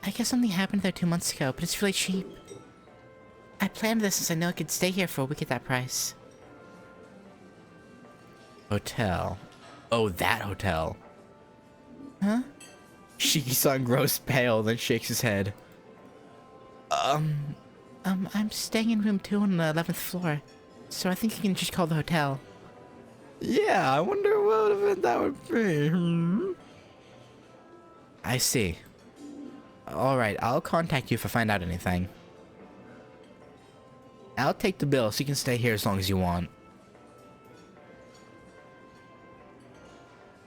I guess something happened there 2 months ago, but it's really cheap. I planned this since I know I could stay here for a week at that price. Hotel. Oh, that hotel. Huh? Shiki-san grows pale, then shakes his head. I'm staying in room 2 on the 11th floor, so I think you can just call the hotel. Yeah, I wonder what event that would be. I see. Alright, I'll contact you if I find out anything. I'll take the bill so you can stay here as long as you want.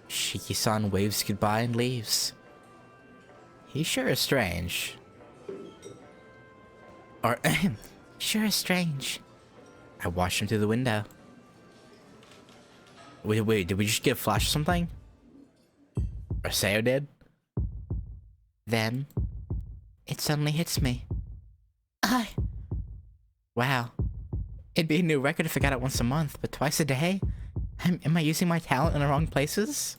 Shiki-san waves goodbye and leaves. He sure is strange. Or, Sure is strange. I watched him through the window. Wait, did we just get a flash or something? Or Sayo did? Then, it suddenly hits me. Wow. It'd be a new record if I got it once a month, but twice a day? Am I using my talent in the wrong places?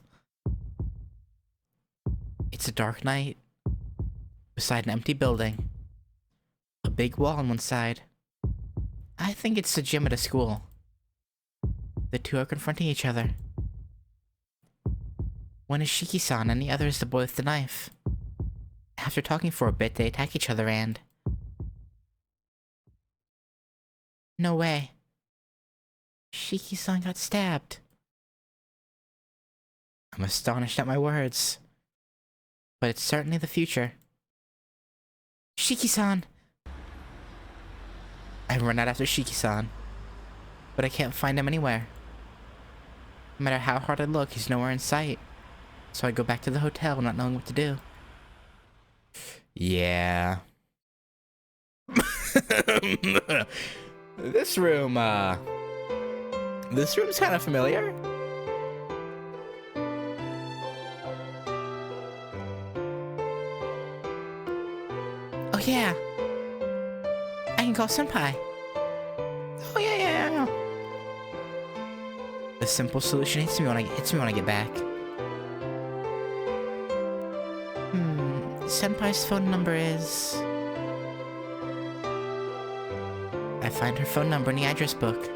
It's a dark night. Beside an empty building. A big wall on one side. I think it's the gym at a school. The two are confronting each other. One is Shiki-san and the other is the boy with the knife. After talking for a bit, they attack each other and... No way. Shiki-san got stabbed. I'm astonished at my words. But it's certainly the future. Shiki-san! I run out after Shiki-san. But I can't find him anywhere. No matter how hard I look, he's nowhere in sight. So I go back to the hotel not knowing what to do. Yeah. This room's kind of familiar. yeah. I can call Senpai. Oh yeah. The simple solution hits me when I get back. Senpai's phone number is... I find her phone number in the address book.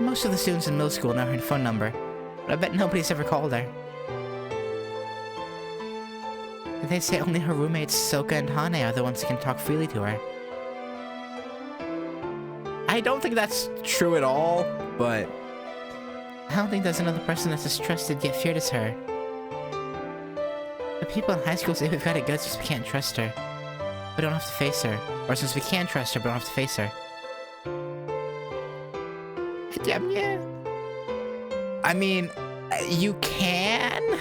Most of the students in middle school know her phone number, but I bet nobody's ever called her. They say only her roommates Soka and Hane are the ones who can talk freely to her. I don't think that's true at all, but... I don't think there's another person that's as trusted yet feared as her. The people in high school say we've got it good since we can't trust her. We don't have to face her. Or since we can trust her, but don't have to face her. Yeah. I mean, you can,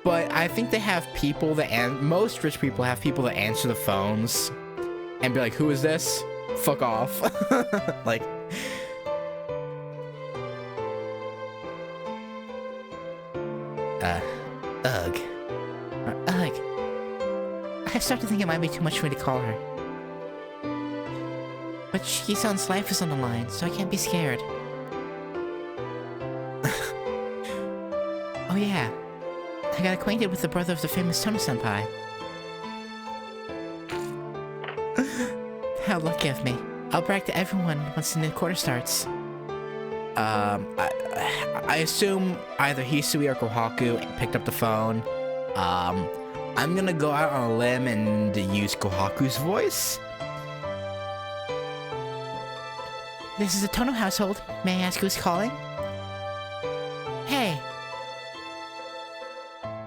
but I think they have people that most rich people have people that answer the phones and be like, who is this? Fuck off. Like... Ugh. I start to think it might be too much for me to call her. But Shiki-san's life is on the line, so I can't be scared. Oh yeah. I got acquainted with the brother of the famous Tono-senpai. How lucky of me. I'll brag to everyone once the new quarter starts. I assume either Hisui or Kohaku picked up the phone. I'm gonna go out on a limb and use Kohaku's voice. This is the Tono household. May I ask who's calling? Hey.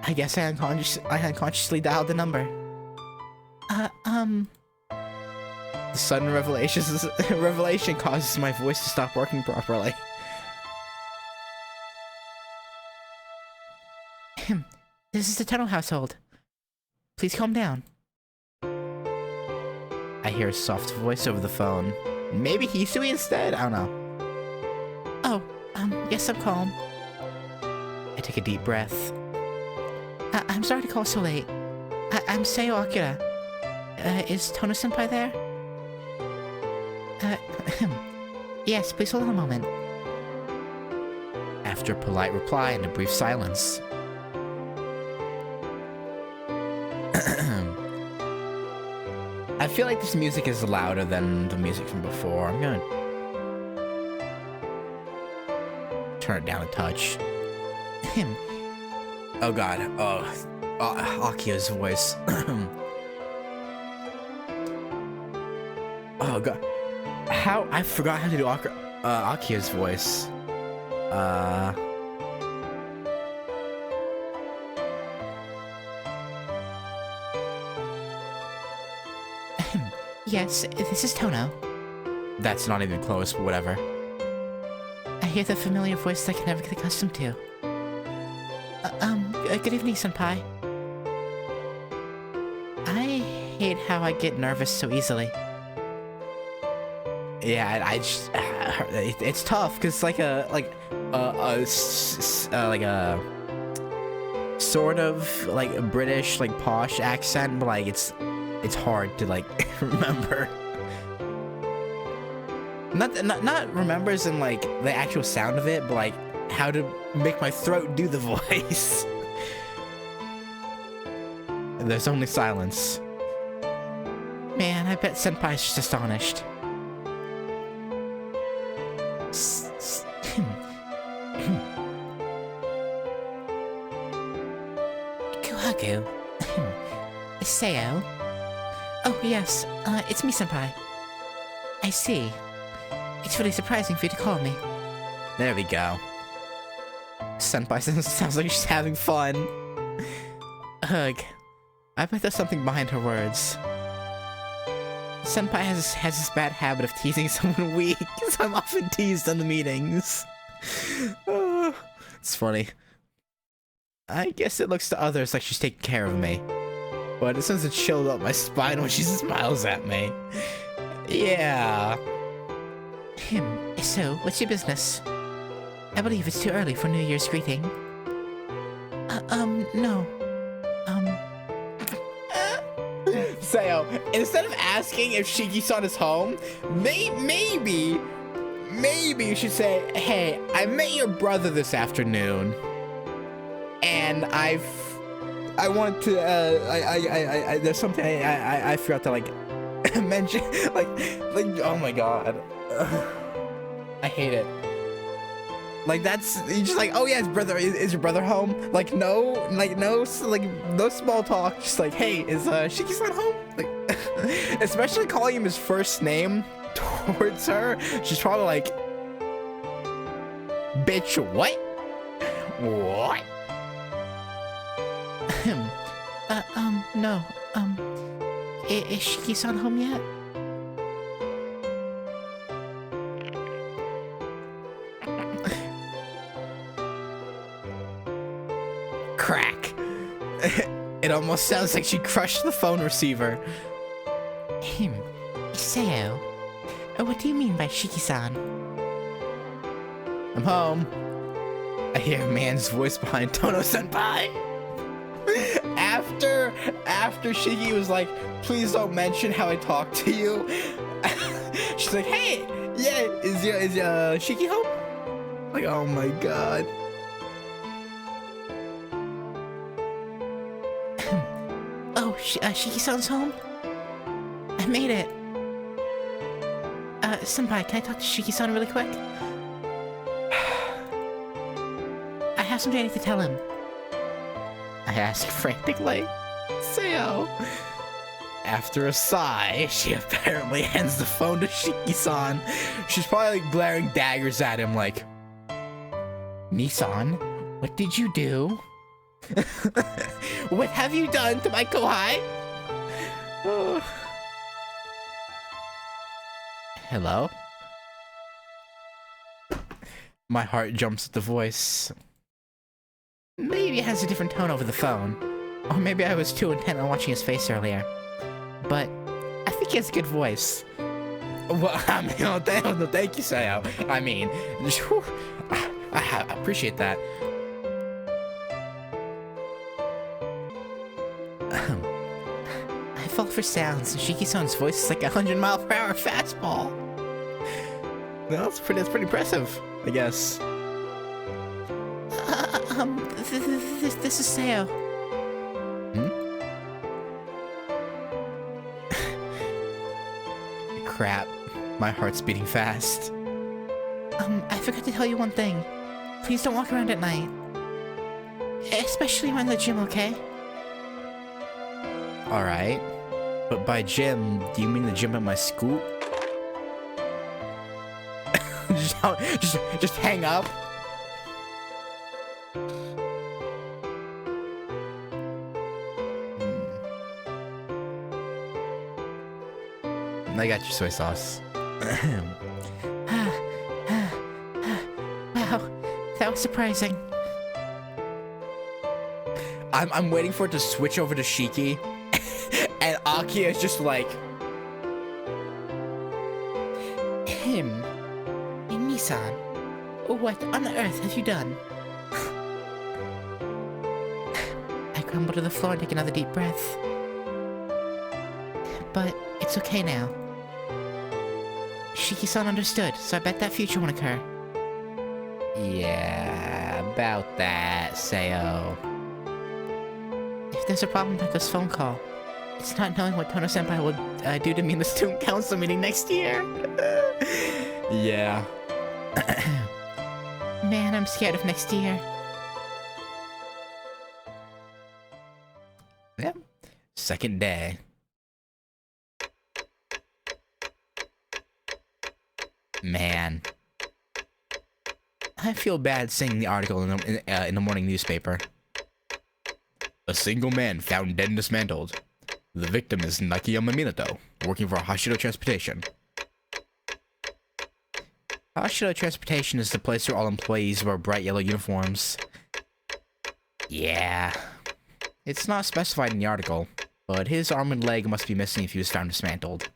I guess I unconsciously dialed the number. The sudden revelation causes my voice to stop working properly. This is the Tono household. Please calm down. I hear a soft voice over the phone. Maybe Hisui instead? I don't know. Oh, yes, I'm calm. I take a deep breath. I'm sorry to call so late. I'm Seo Akira. Is Tono-senpai there? Yes, please hold on a moment. After a polite reply and a brief silence. I feel like this music is louder than the music from before. I'm gonna turn it down a touch. Oh god. Oh, Akia's voice. Oh god. How? I forgot how to do Akia's voice. Yes, this is Tono. That's not even close, but whatever. I hear the familiar voice I can never get accustomed to. Good evening, senpai. I hate how I get nervous so easily. Yeah, I just it's tough because like a sort of like a British like posh accent, but like it's hard to like remember. Not remember as in like the actual sound of it, but like how to make my throat do the voice. And there's only silence. Man, I bet senpai's just astonished. Kohaku. Seo. Oh yes, it's me, senpai. I see. It's really surprising for you to call me. There we go. Senpai sounds like she's having fun. Ugh. I bet there's something behind her words. Senpai has this bad habit of teasing someone weak, because I'm often teased in the meetings. It's funny. I guess it looks to others like she's taking care of me. But it sends a chill up my spine when she smiles at me. Yeah. So, what's your business? I believe it's too early for New Year's greeting. No. Sayo, instead of asking if Shiki-san is home, maybe you should say, hey, I met your brother this afternoon, and I want to, there's something I forgot to, like, mention, like, oh my god. I hate it. Like, that's, you just like, oh yeah, his brother, is your brother home? Like, no small talk, just like, hey, is Shiki-san home? Like, especially calling him his first name towards her, she's probably like, bitch, what? What? No, is Shiki-san home yet? Crack. It almost sounds like she crushed the phone receiver. Sayo, what do you mean by Shiki-san? I'm home. I hear a man's voice behind Tono-senpai. After Shiki was like, please don't mention how I talked to you. She's like, hey, yeah, is Shiki home? Like, oh my god. Oh, Shiki-san's home? I made it. Senpai, can I talk to Shiki-san really quick? I have something I need to tell him. I ask frantically. Sayo. After a sigh, she apparently hands the phone to Shiki-san. She's probably like blaring daggers at him like, Nissan, what did you do? What have you done to my kohai? Hello? My heart jumps at the voice. Maybe it has a different tone over the phone. Or maybe I was too intent on watching his face earlier. But I think he has a good voice. Well, I mean, thank you, Sayo. I mean, whew, I appreciate that. I fall for sounds, and Shiki-san's voice is like a 100-mile-per-hour fastball. No, that's pretty impressive, I guess. This is Sayo. Crap. My heart's beating fast. I forgot to tell you one thing. Please don't walk around at night. Especially around the gym, okay? Alright. But by gym, do you mean the gym at my school? just hang up? I got your soy sauce. Wow, that was surprising. I'm waiting for it to switch over to Shiki, and Aki is just like, Hey, Nissan, what on earth have you done? I crumble to the floor and take another deep breath. But it's okay now. Shiki-san understood, so I bet that future won't occur. yeah, about that, Sayo. If there's a problem with this phone call, it's not knowing what Tono-senpai will do to me in the student council meeting next year. Yeah. Man, I'm scared of next year. Yep. Second day. Man. I feel bad seeing the article in the morning newspaper. A single man found dead and dismantled. The victim is Nakayama Minato, working for Hashido Transportation. Hashido Transportation is the place where all employees wear bright yellow uniforms. Yeah. It's not specified in the article, but his arm and leg must be missing if he was found dismantled.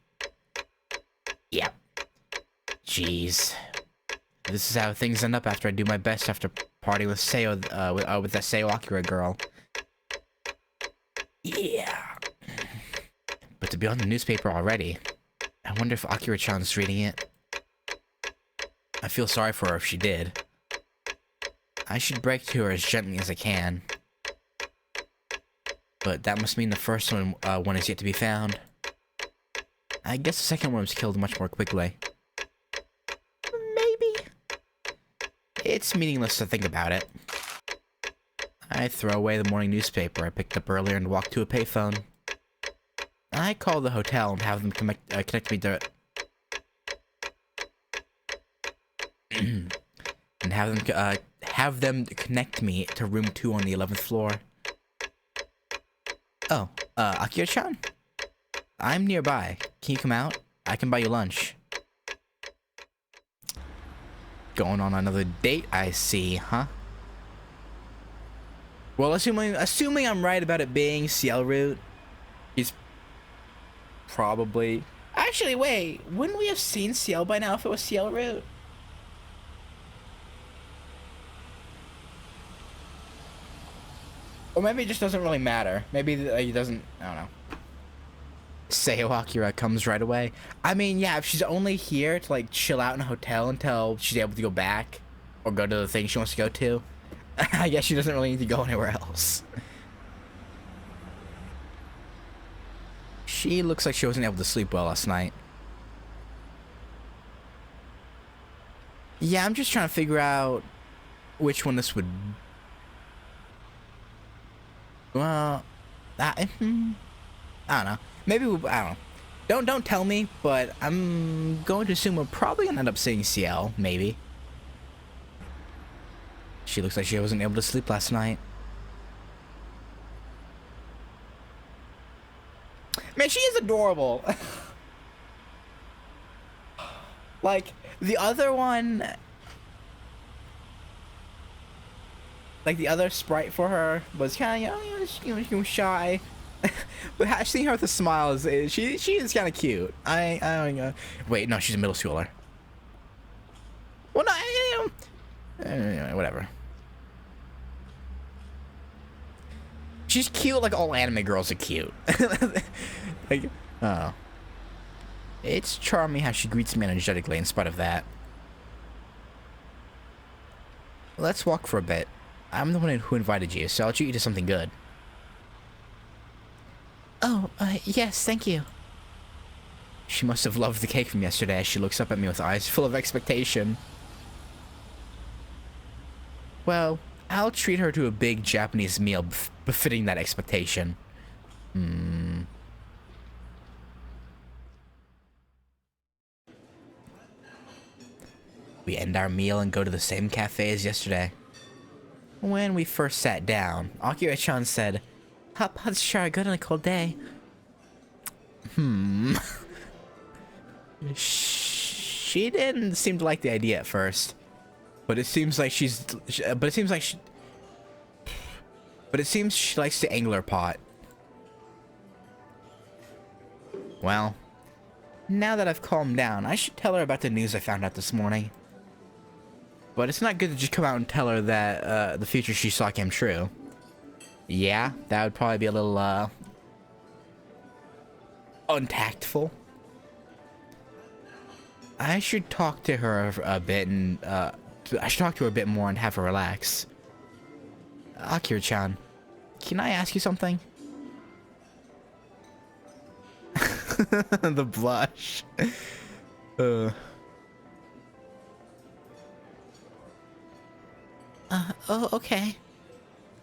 Yep. Jeez. This is how things end up after I do my best after partying with Sayo, with that Sayo Akira girl. Yeah. But to to be on the newspaper already. I wonder if Akira-chan's reading it. I feel sorry for her if she did. I should break to her as gently as I can. But that must mean the first one is yet to be found. I guess the second one was killed much more quickly. Maybe. It's meaningless to think about it. I throw away the morning newspaper I picked up earlier and walk to a payphone. I call the hotel and have them connect me to and have them connect me to room 2 on the 11th floor. Oh, Akira-chan? I'm nearby. Can you come out? I can buy you lunch. Going on another date, I see, huh? Well, assuming I'm right about it being Ciel Route, he's probably... Actually, wait, wouldn't we have seen Ciel by now if it was Ciel Route? Or maybe it just doesn't really matter. Maybe he doesn't... I don't know. Seo Akira comes right away. I mean, yeah, if she's only here to, like, chill out in a hotel until she's able to go back or go to the thing she wants to go to, I guess she doesn't really need to go anywhere else. She looks like she wasn't able to sleep well last night. Yeah, I'm just trying to figure out which one this would... Well, I don't know. Maybe I don't know. Don't tell me, but I'm going to assume we're probably gonna end up seeing Ciel, maybe. She looks like she wasn't able to sleep last night. Man, she is adorable. Like, the other one... Like, the other sprite for her was kind of, you know, shy. But seeing her with a smile, she is kind of cute. I don't know. Wait, no, she's a middle schooler. Well, no, whatever. She's cute like all anime girls are cute. Like, oh. It's charming how she greets me energetically in spite of that. Let's walk for a bit. I'm the one who invited you, so I'll treat you to something good. Oh, yes, thank you. She must have loved the cake from yesterday as she looks up at me with eyes full of expectation. Well, I'll treat her to a big Japanese meal befitting that expectation. We end our meal and go to the same cafe as yesterday. When we first sat down, Akira-chan said, Hot pot's sure good on a cold day. She didn't seem to like the idea at first, but it seems she likes the angler pot. Well, now that I've calmed down, I should tell her about the news I found out this morning. But it's not good to just come out and tell her that the future she saw came true. Yeah, that would probably be a little untactful. I should talk to her a bit and I should talk to her a bit more and have her relax. Akira-chan, can I ask you something? The blush. Oh, okay.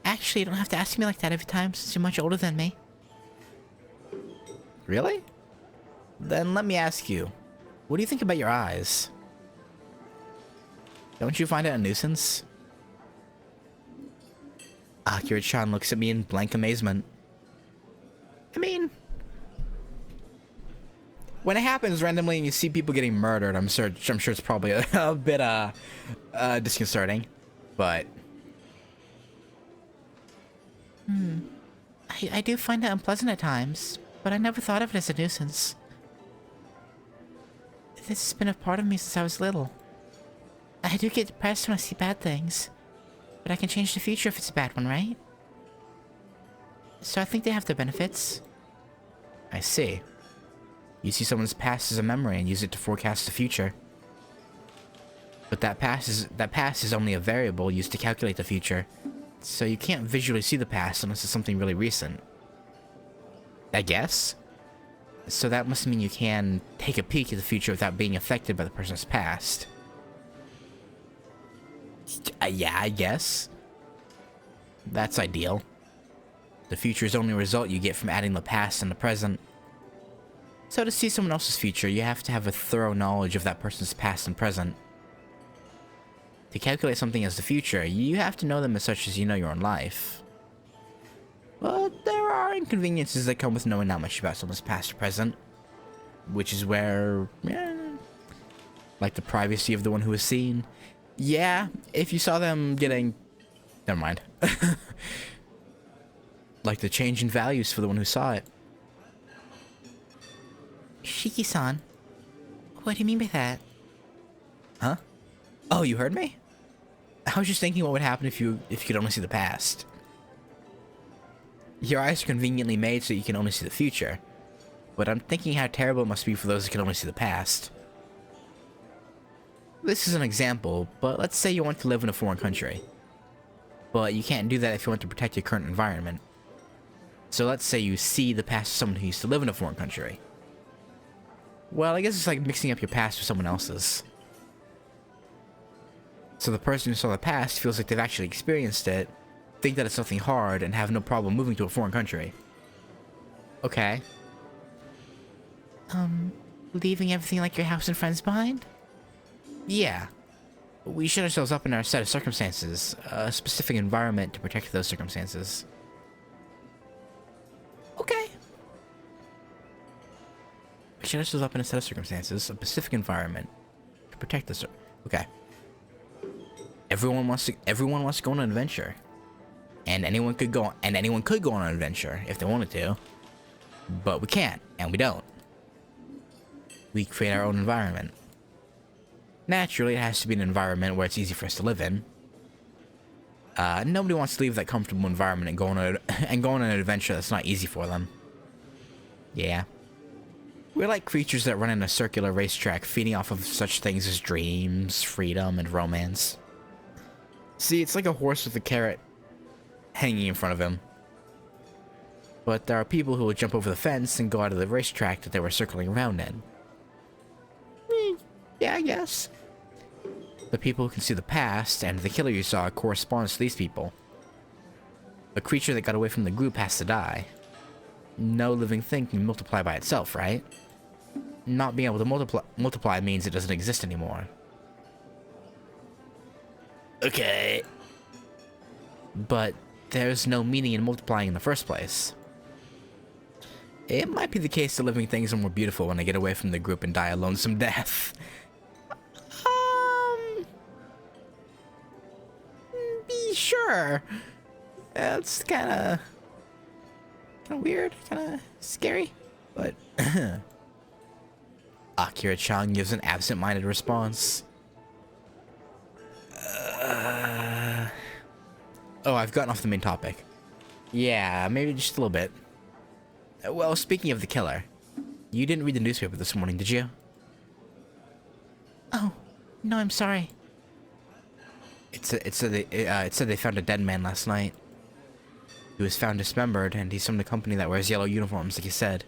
Actually, you don't have to ask me like that every time since you're much older than me. Really? Then let me ask you, what do you think about your eyes? Don't you find it a nuisance? Akira-chan looks at me in blank amazement. I mean, when it happens randomly and you see people getting murdered, I'm sure it's probably a bit disconcerting, but I do find it unpleasant at times, but I never thought of it as a nuisance. This has been a part of me since I was little. I do get depressed when I see bad things, but I can change the future if it's a bad one, right? So I think they have their benefits. I see. You see someone's past as a memory and use it to forecast the future. But that past is only a variable used to calculate the future. So you can't visually see the past unless it's something really recent. I guess? So that must mean you can take a peek at the future without being affected by the person's past. Yeah, I guess. That's ideal. The future is only a result you get from adding the past and the present. So to see someone else's future, you have to have a thorough knowledge of that person's past and present. To calculate something as the future, you have to know them as such as you know your own life. But there are inconveniences that come with knowing not much about someone's past or present. Which is where, like the privacy of the one who is seen. Yeah, if you saw them getting... Never mind. Like the change in values for the one who saw it. Shiki-san, what do you mean by that? Huh? Oh, you heard me? I was just thinking what would happen if you could only see the past. Your eyes are conveniently made so you can only see the future. But I'm thinking how terrible it must be for those who can only see the past. This is an example, but let's say you want to live in a foreign country. But you can't do that if you want to protect your current environment. So let's say you see the past of someone who used to live in a foreign country. Well, I guess it's like mixing up your past with someone else's. So the person who saw the past feels like they've actually experienced it, think that it's nothing hard, and have no problem moving to a foreign country. Okay. Leaving everything like your house and friends behind? Yeah. We set ourselves up in our set of circumstances, a specific environment to protect those circumstances. Okay. We set ourselves up in a set of circumstances, a specific environment to protect the okay. Everyone wants to go on an adventure. And anyone could go on an adventure if they wanted to. But we can't, and we don't. We create our own environment. Naturally, it has to be an environment where it's easy for us to live in. Nobody wants to leave that comfortable environment and go on an adventure that's not easy for them. Yeah. We're like creatures that run in a circular racetrack, feeding off of such things as dreams, freedom, and romance. See, it's like a horse with a carrot hanging in front of him. But there are people who will jump over the fence and go out of the racetrack that they were circling around in. Yeah, I guess. The people who can see the past and the killer you saw corresponds to these people. A creature that got away from the group has to die. No living thing can multiply by itself, right? Not being able to multiply means it doesn't exist anymore. Okay. But there's no meaning in multiplying in the first place. It might be the case that living things are more beautiful when they get away from the group and die a lonesome death. Sure. It's kind of weird, kind of scary, but Akira-chan gives an absent-minded response. Oh, I've gotten off the main topic. Yeah, maybe just a little bit. Well, speaking of the killer, you didn't read the newspaper this morning, did you? Oh, no, I'm sorry. It said they found a dead man last night. He was found dismembered, and he's from the company that wears yellow uniforms, like you said.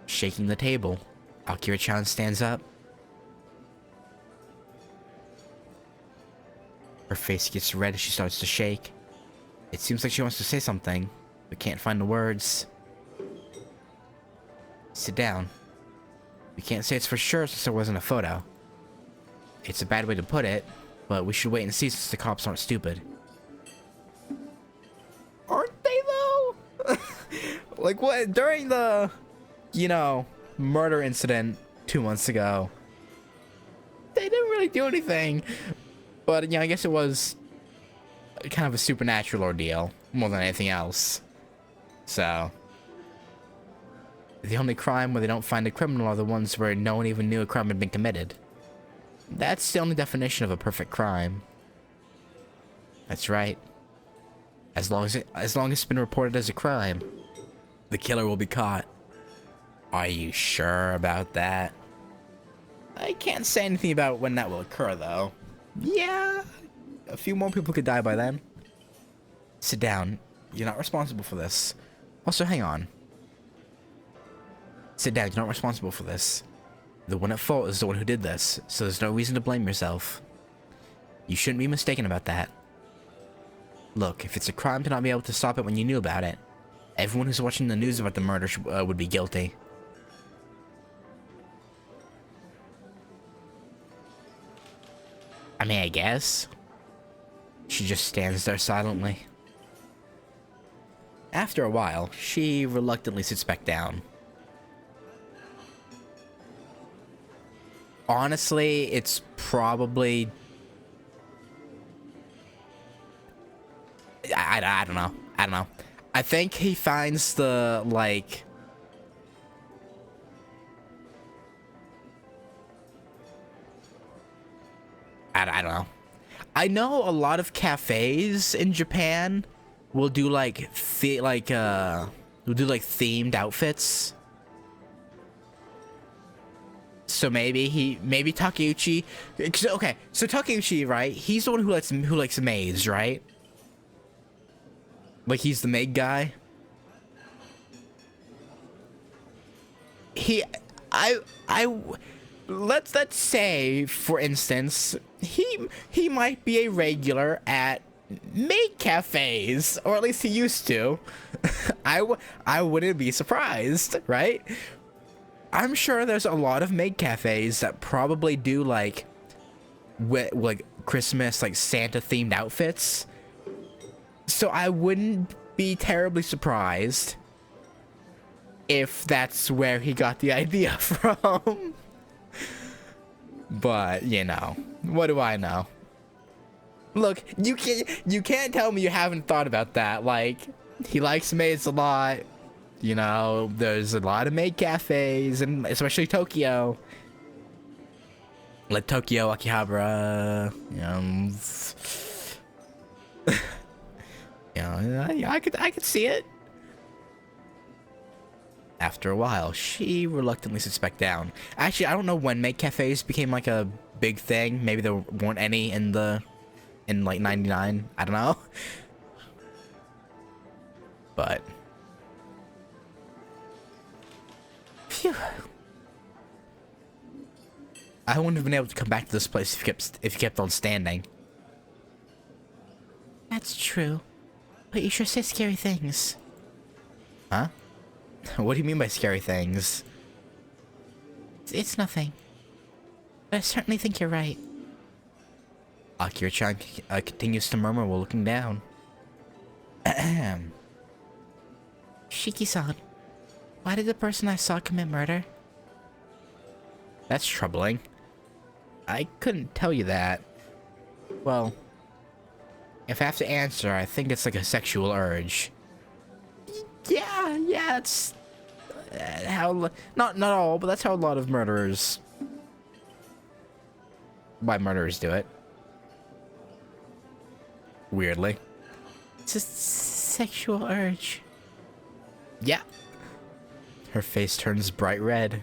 Shaking the table, Akira-chan stands up. Her face gets red as she starts to shake. It seems like she wants to say something, but can't find the words. Sit down. We can't say it's for sure since there wasn't a photo. It's a bad way to put it, but we should wait and see since the cops aren't stupid. Aren't they though? Like what? During the, murder incident 2 months ago, they didn't really do anything. But, I guess it was kind of a supernatural ordeal more than anything else. So, the only crime where they don't find a criminal are the ones where no one even knew a crime had been committed. That's the only definition of a perfect crime. That's right. As long as it's been reported as a crime, the killer will be caught. Are you sure about that? I can't say anything about when that will occur, though. Yeah, a few more people could die by then. Sit down. You're not responsible for this. Also, hang on. Sit down. You're not responsible for this. The one at fault is the one who did this, so there's no reason to blame yourself. You shouldn't be mistaken about that. Look, if it's a crime to not be able to stop it when you knew about it, everyone who's watching the news about the murder would be guilty. I mean, I guess. She just stands there silently. After a while, she reluctantly sits back down. Honestly, it's probably... I don't know. I don't know. I think he finds the, like... I don't know. I know a lot of cafes in Japan will do like themed outfits. So maybe Takeuchi. Okay, so Takeuchi, right? He's the one who likes maids, right? Like he's the maid guy. Let's say, for instance, he might be a regular at maid cafes, or at least he used to. I wouldn't be surprised, right? I'm sure there's a lot of maid cafes that probably do like Christmas, like Santa themed outfits. So I wouldn't be terribly surprised if that's where he got the idea from. But, you know, what do I know? Look, you can't tell me you haven't thought about that. Like, he likes maids a lot. You know, there's a lot of maid cafes, and especially Tokyo. Like Tokyo, Akihabara, I could see it. After a while, she reluctantly sits back down. Actually, I don't know when maid cafes became like a big thing. Maybe there weren't any in like 99. I don't know. But phew. I wouldn't have been able to come back to this place if you kept on standing. That's true. But you sure say scary things. Huh? What do you mean by scary things? It's nothing. But I certainly think you're right. Akira-chan continues to murmur while looking down. Ahem. Shiki-san, why did the person I saw commit murder? That's troubling. I couldn't tell you that. Well, if I have to answer, I think it's like a sexual urge. Yeah, that's how, not all, but that's how a lot of murderers, why murderers do it. Weirdly. It's a sexual urge. Yeah. Her face turns bright red.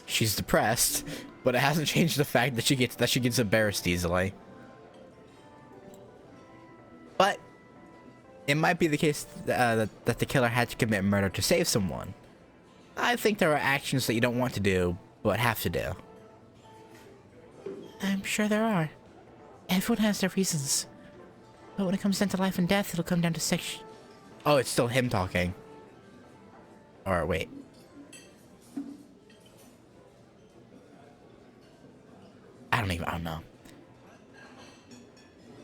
She's depressed, but it hasn't changed the fact that she gets embarrassed easily. But it might be the case that the killer had to commit murder to save someone. I think there are actions that you don't want to do, but have to do. I'm sure there are. Everyone has their reasons. But when it comes down to life and death, it'll come down to sex. Oh, it's still him talking. Or wait. I don't know.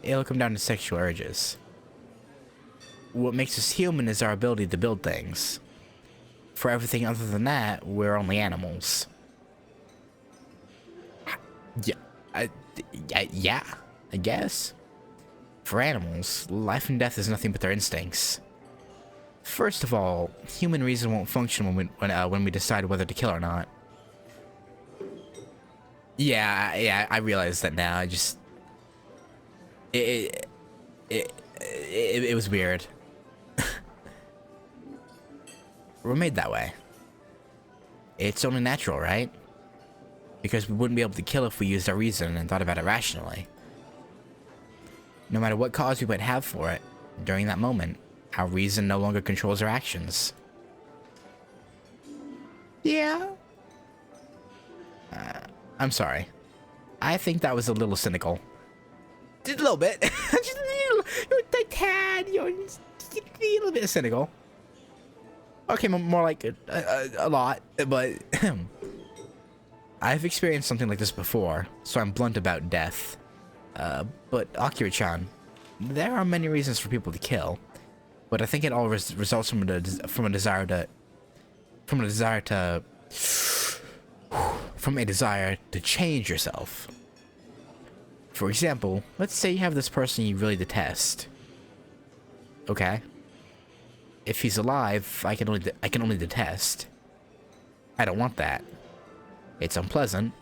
It'll come down to sexual urges. What makes us human is our ability to build things. For everything other than that, we're only animals. Yeah, I guess. For animals, life and death is nothing but their instincts. First of all, human reason won't function when we decide whether to kill or not. Yeah, I realize that now. it was weird. We're made that way. It's only natural, right? Because we wouldn't be able to kill if we used our reason and thought about it rationally. No matter what cause we might have for it, during that moment, our reason no longer controls our actions. Yeah? I'm sorry. I think that was a little cynical. Just a little bit. Just a tad. You're just a little bit cynical. Okay, more like a lot, but I've experienced something like this before, so I'm blunt about death. But Akira-chan, there are many reasons for people to kill, but I think it all results from a desire to change yourself. For example, let's say you have this person you really detest. Okay. If he's alive, I can only detest. I don't want that. It's unpleasant.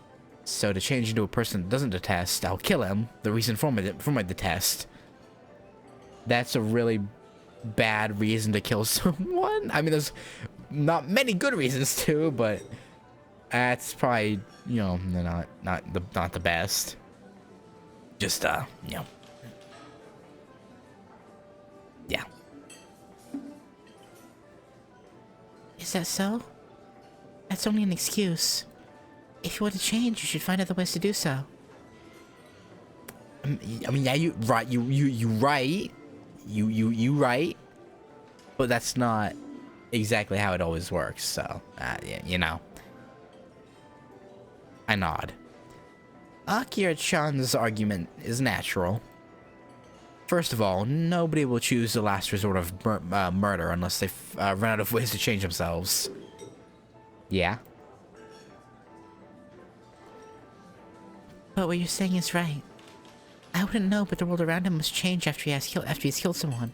So to change into a person that doesn't detest, I'll kill him. The reason for my detest. That's a really bad reason to kill someone. I mean, there's not many good reasons to, but that's probably, you know, not the best. Just you know. Yeah. Is that so? That's only an excuse. If you want to change, you should find other ways to do so. I mean, yeah, you right. You right. But that's not exactly how it always works. So, yeah, you know. I nod. Akira-chan's argument is natural. First of all, nobody will choose the last resort of murder unless they run out of ways to change themselves. Yeah? But what you're saying is right. I wouldn't know, but the world around him must change after he's killed someone.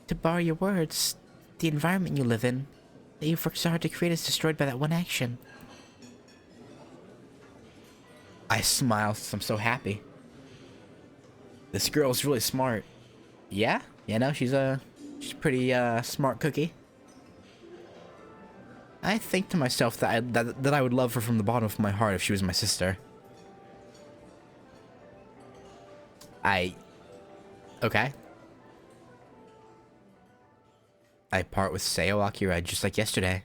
To borrow your words, the environment you live in, that you've worked so hard to create, is destroyed by that one action. I smile since I'm so happy. This girl's really smart. Yeah? You know, she's a pretty smart cookie. I think to myself that I would love her from the bottom of my heart if she was my sister. Okay. I part with Seo Akira just like yesterday.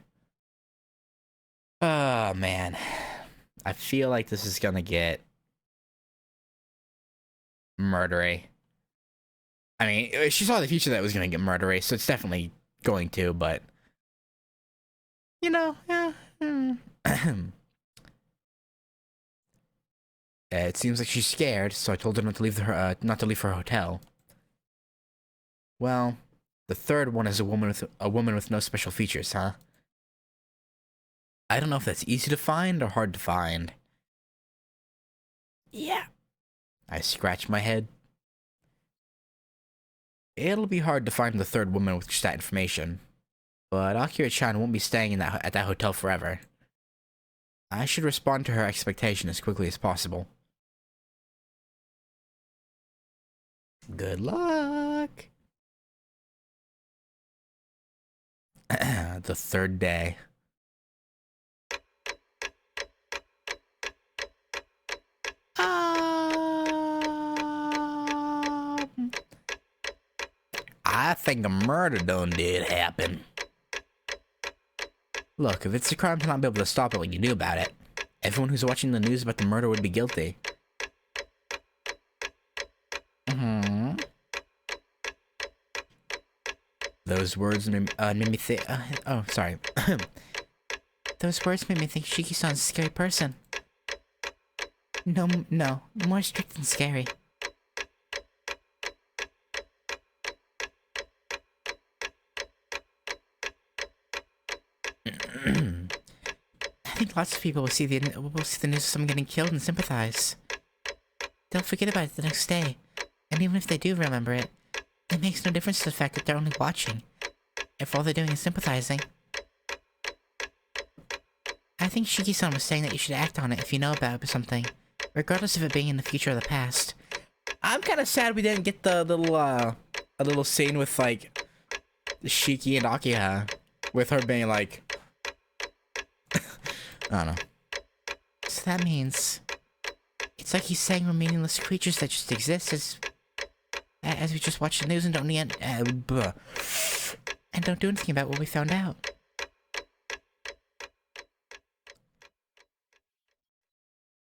Oh, man. I feel like this is gonna get murdery. I mean, she saw in the future that it was gonna get murdery, so it's definitely going to, but... You know, yeah. It seems like she's scared, so I told her not to leave her hotel. Well, the third one is a woman with no special features, huh? I don't know if that's easy to find or hard to find. Yeah. I scratch my head. It'll be hard to find the third woman with just that information, but Akira-chan won't be staying at that hotel forever. I should respond to her expectation as quickly as possible. Good luck! The third day. I think a murder done did happen. Look, if it's a crime to not be able to stop it, what you do about it? Everyone who's watching the news about the murder would be guilty. Those words made me think... oh, sorry. Those words made me think Shiki-san's a scary person. No, more strict than scary. I think lots of people will see the news of someone getting killed and sympathize. They'll forget about it the next day, and even if they do remember it, it makes no difference to the fact that they're only watching, if all they're doing is sympathizing. I think Shiki-san was saying that you should act on it if you know about something, regardless of it being in the future or the past. I'm kind of sad we didn't get the little a little scene with like Shiki and Akiha, with her being like, I don't know. So that means it's like he's saying we're meaningless creatures that just exist as we just watch the news and don't and don't do anything about what we found out.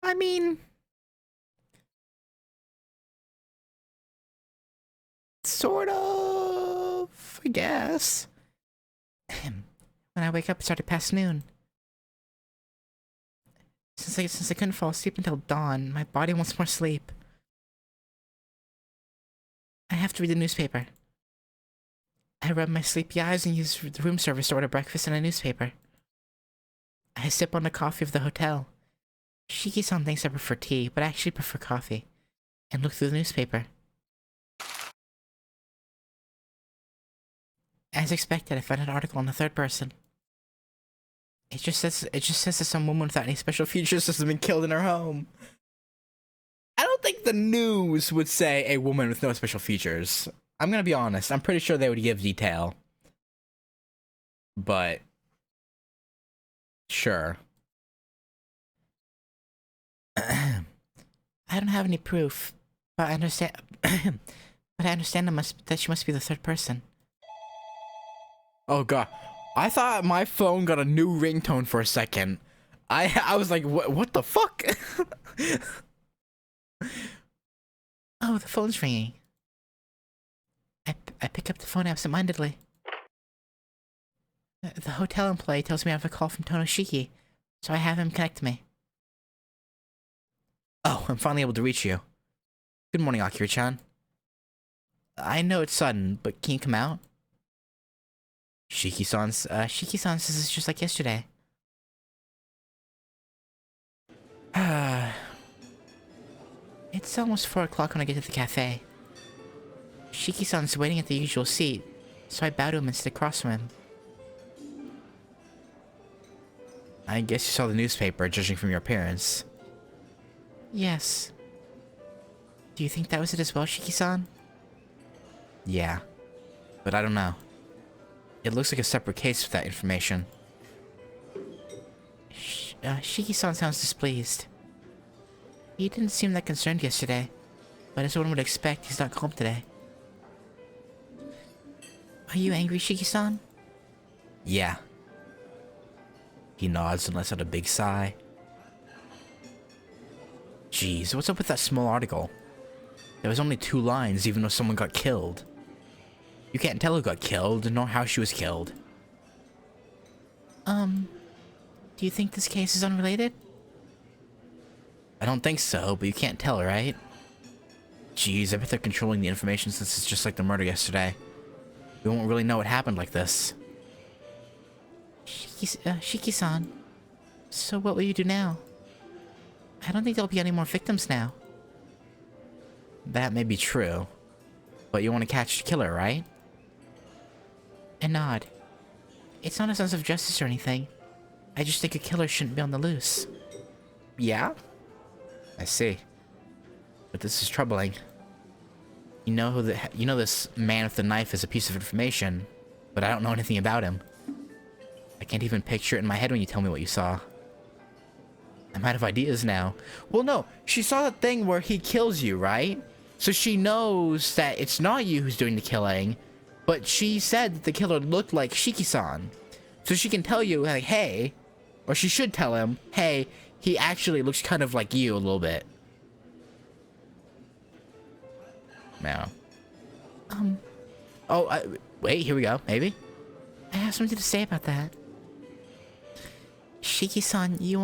I mean, sort of, I guess. When I wake up, it's already past noon. Since I couldn't fall asleep until dawn, my body wants more sleep. I have to read the newspaper. I rub my sleepy eyes and use the room service to order breakfast and a newspaper. I sip on the coffee of the hotel. Shiki-san thinks I prefer tea, but I actually prefer coffee. And look through the newspaper. As expected, I found an article in the third person. It just says that some woman without any special features has been killed in her home. I don't think the news would say a woman with no special features. I'm gonna be honest. I'm pretty sure they would give detail. But sure. I don't have any proof, but I understand. But I understand that she must be the third person. Oh god, I thought my phone got a new ringtone for a second. I was like, what the fuck? Oh, the phone's ringing. I pick up the phone absentmindedly. The hotel employee tells me I have a call from Tonoshiki, so I have him connect me. Oh, I'm finally able to reach you. Good morning, Akira-chan. I know it's sudden, but can you come out? Shiki-san says it's just like yesterday. It's almost 4 o'clock when I get to the cafe. Shiki-san's waiting at the usual seat, so I bow to him and sit across from him. I guess you saw the newspaper, judging from your appearance. Yes. Do you think that was it as well, Shiki-san? Yeah, but I don't know. It looks like a separate case with that information. Shiki-san sounds displeased. He didn't seem that concerned yesterday, but as one would expect, he's not calm today. Are you angry, Shiki-san? Yeah. He nods and lets out a big sigh. Jeez, what's up with that small article? There was only 2 lines, even though someone got killed. You can't tell who got killed, nor how she was killed. Do you think this case is unrelated? I don't think so, but you can't tell, right? Jeez, I bet they're controlling the information since it's just like the murder yesterday. We won't really know what happened like this. Shiki-san, so what will you do now? I don't think there'll be any more victims now. That may be true, but you want to catch the killer, right? A nod. It's not a sense of justice or anything. I just think a killer shouldn't be on the loose. Yeah? I see. But this is troubling. You know this man with the knife is a piece of information, but I don't know anything about him. I can't even picture it in my head when you tell me what you saw. I'm out of ideas now. Well, no, she saw the thing where he kills you, right? So she knows that it's not you who's doing the killing, but she said that the killer looked like Shiki-san. So she can tell you, like, hey, or she should tell him, hey, he actually looks kind of like you a little bit. Now. Oh, wait, here we go, maybe? I have something to say about that. Shiki-san, you,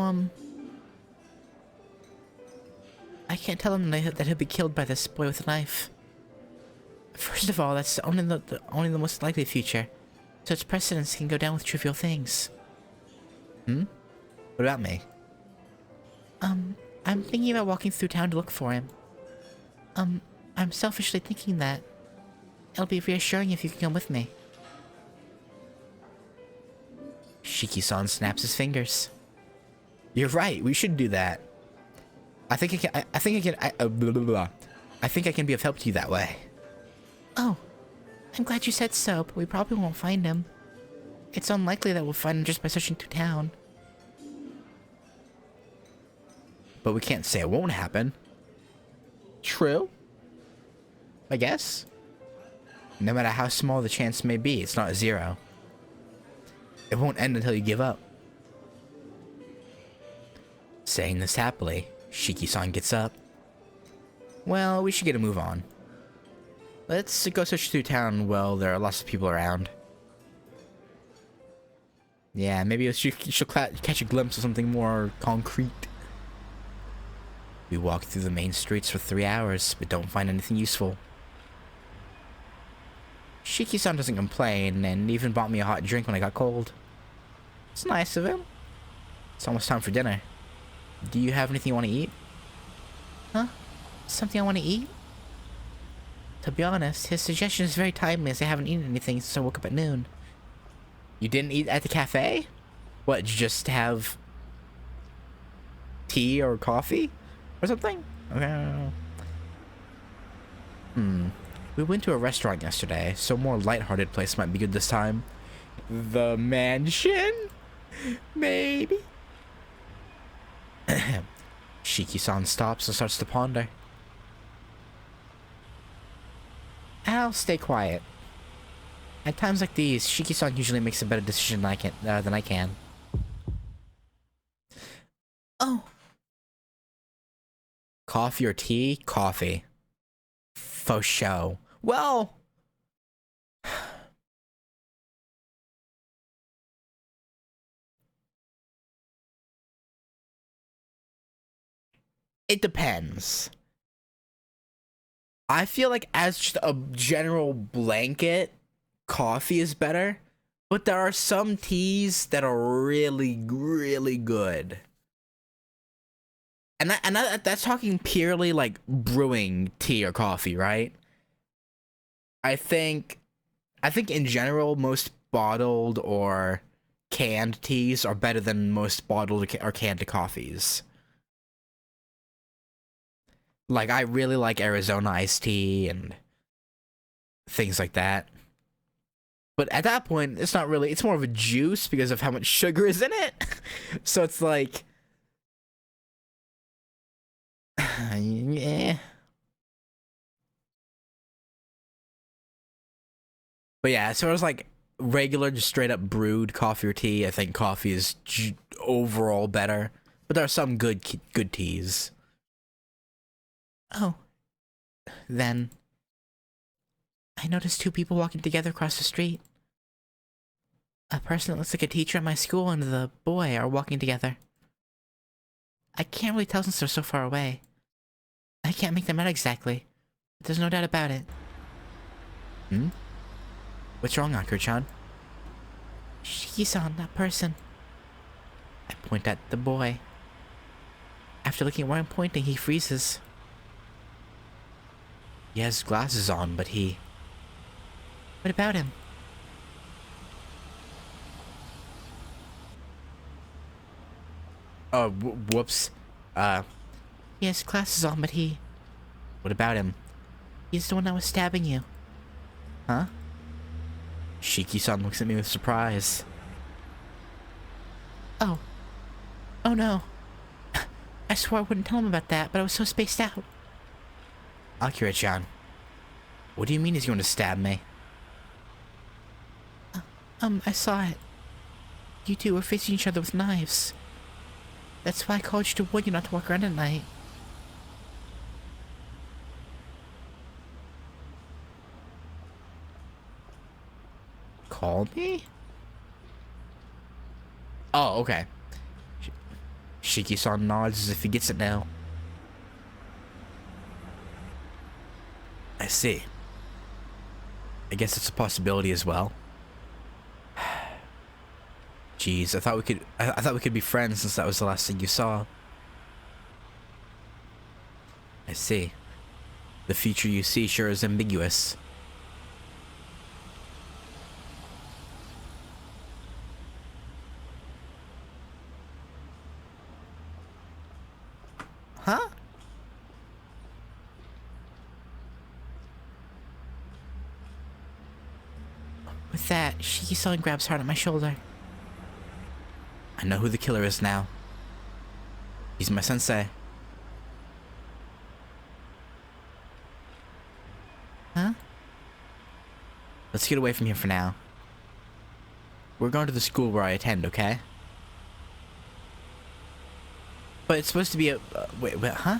I can't tell him that he'll be killed by this boy with a knife. First of all, that's only the most likely future. Such precedents can go down with trivial things. What about me? I'm thinking about walking through town to look for him. I'm selfishly thinking that it'll be reassuring if you can come with me. Shiki-san snaps his fingers. You're right, we should do that. I think I can, blah, blah, blah. I think I can be of help to you that way. Oh, I'm glad you said so, but we probably won't find him. It's unlikely that we'll find him just by searching through town. But we can't say it won't happen. True. I guess. No matter how small the chance may be, it's not 0. It won't end until you give up. Saying this happily, Shiki-san gets up. Well, we should get a move on. Let's go search through town while there are lots of people around. Yeah, maybe she'll catch a glimpse of something more concrete. We walk through the main streets for 3 hours, but don't find anything useful. Shiki-san doesn't complain, and even bought me a hot drink when I got cold. It's nice of him. It's almost time for dinner. Do you have anything you want to eat? Huh? Something I want to eat? To be honest, his suggestion is very timely as I haven't eaten anything since I woke up at noon. You didn't eat at the cafe? What, did you just have tea or coffee? Or something? Okay. We went to a restaurant yesterday, so a more lighthearted place might be good this time. The mansion? Maybe? Shiki-san stops and starts to ponder. I'll stay quiet. At times like these, Shiki-san usually makes a better decision than I can. Oh. Coffee or tea? Coffee. Faux show. Well... It depends. I feel like as just a general blanket, coffee is better. But there are some teas that are really, really good. And that's talking purely like brewing tea or coffee, right? I think in general, most bottled or canned teas are better than most bottled or canned coffees. Like, I really like Arizona iced tea and things like that. But at that point, it's not really, it's more of a juice because of how much sugar is in it. So it's like... yeah. But yeah, as far as like regular, just straight up brewed coffee or tea, I think coffee is overall better. But there are some good teas. Oh. Then... I noticed 2 people walking together across the street. A person that looks like a teacher at my school and the boy are walking together. I can't really tell since they're so far away. I can't make them out exactly, but there's no doubt about it. What's wrong, Akira-chan? Shiki-san, that person. I point at the boy. After looking at where I'm pointing, he freezes. He has glasses on, but he... What about him? Oh, whoops. He has glasses on, but he... What about him? He's the one that was stabbing you. Huh? Shiki-san looks at me with surprise. Oh. Oh no. I swore I wouldn't tell him about that, but I was so spaced out. Akira-chan, what do you mean he's going to stab me? I saw it. You two were facing each other with knives. That's why I called you to warn you not to walk around at night. Call me? Oh, okay. Shiki-san nods as if he gets it now. I see. I guess it's a possibility as well. Jeez, I thought we could be friends since that was the last thing you saw. I see. The future you see sure is ambiguous. Huh? With that, Shiki-san grabs hard at my shoulder. I know who the killer is now. He's my sensei. Huh? Let's get away from here for now. We're going to the school where I attend, okay? But it's supposed to be a... wait, huh?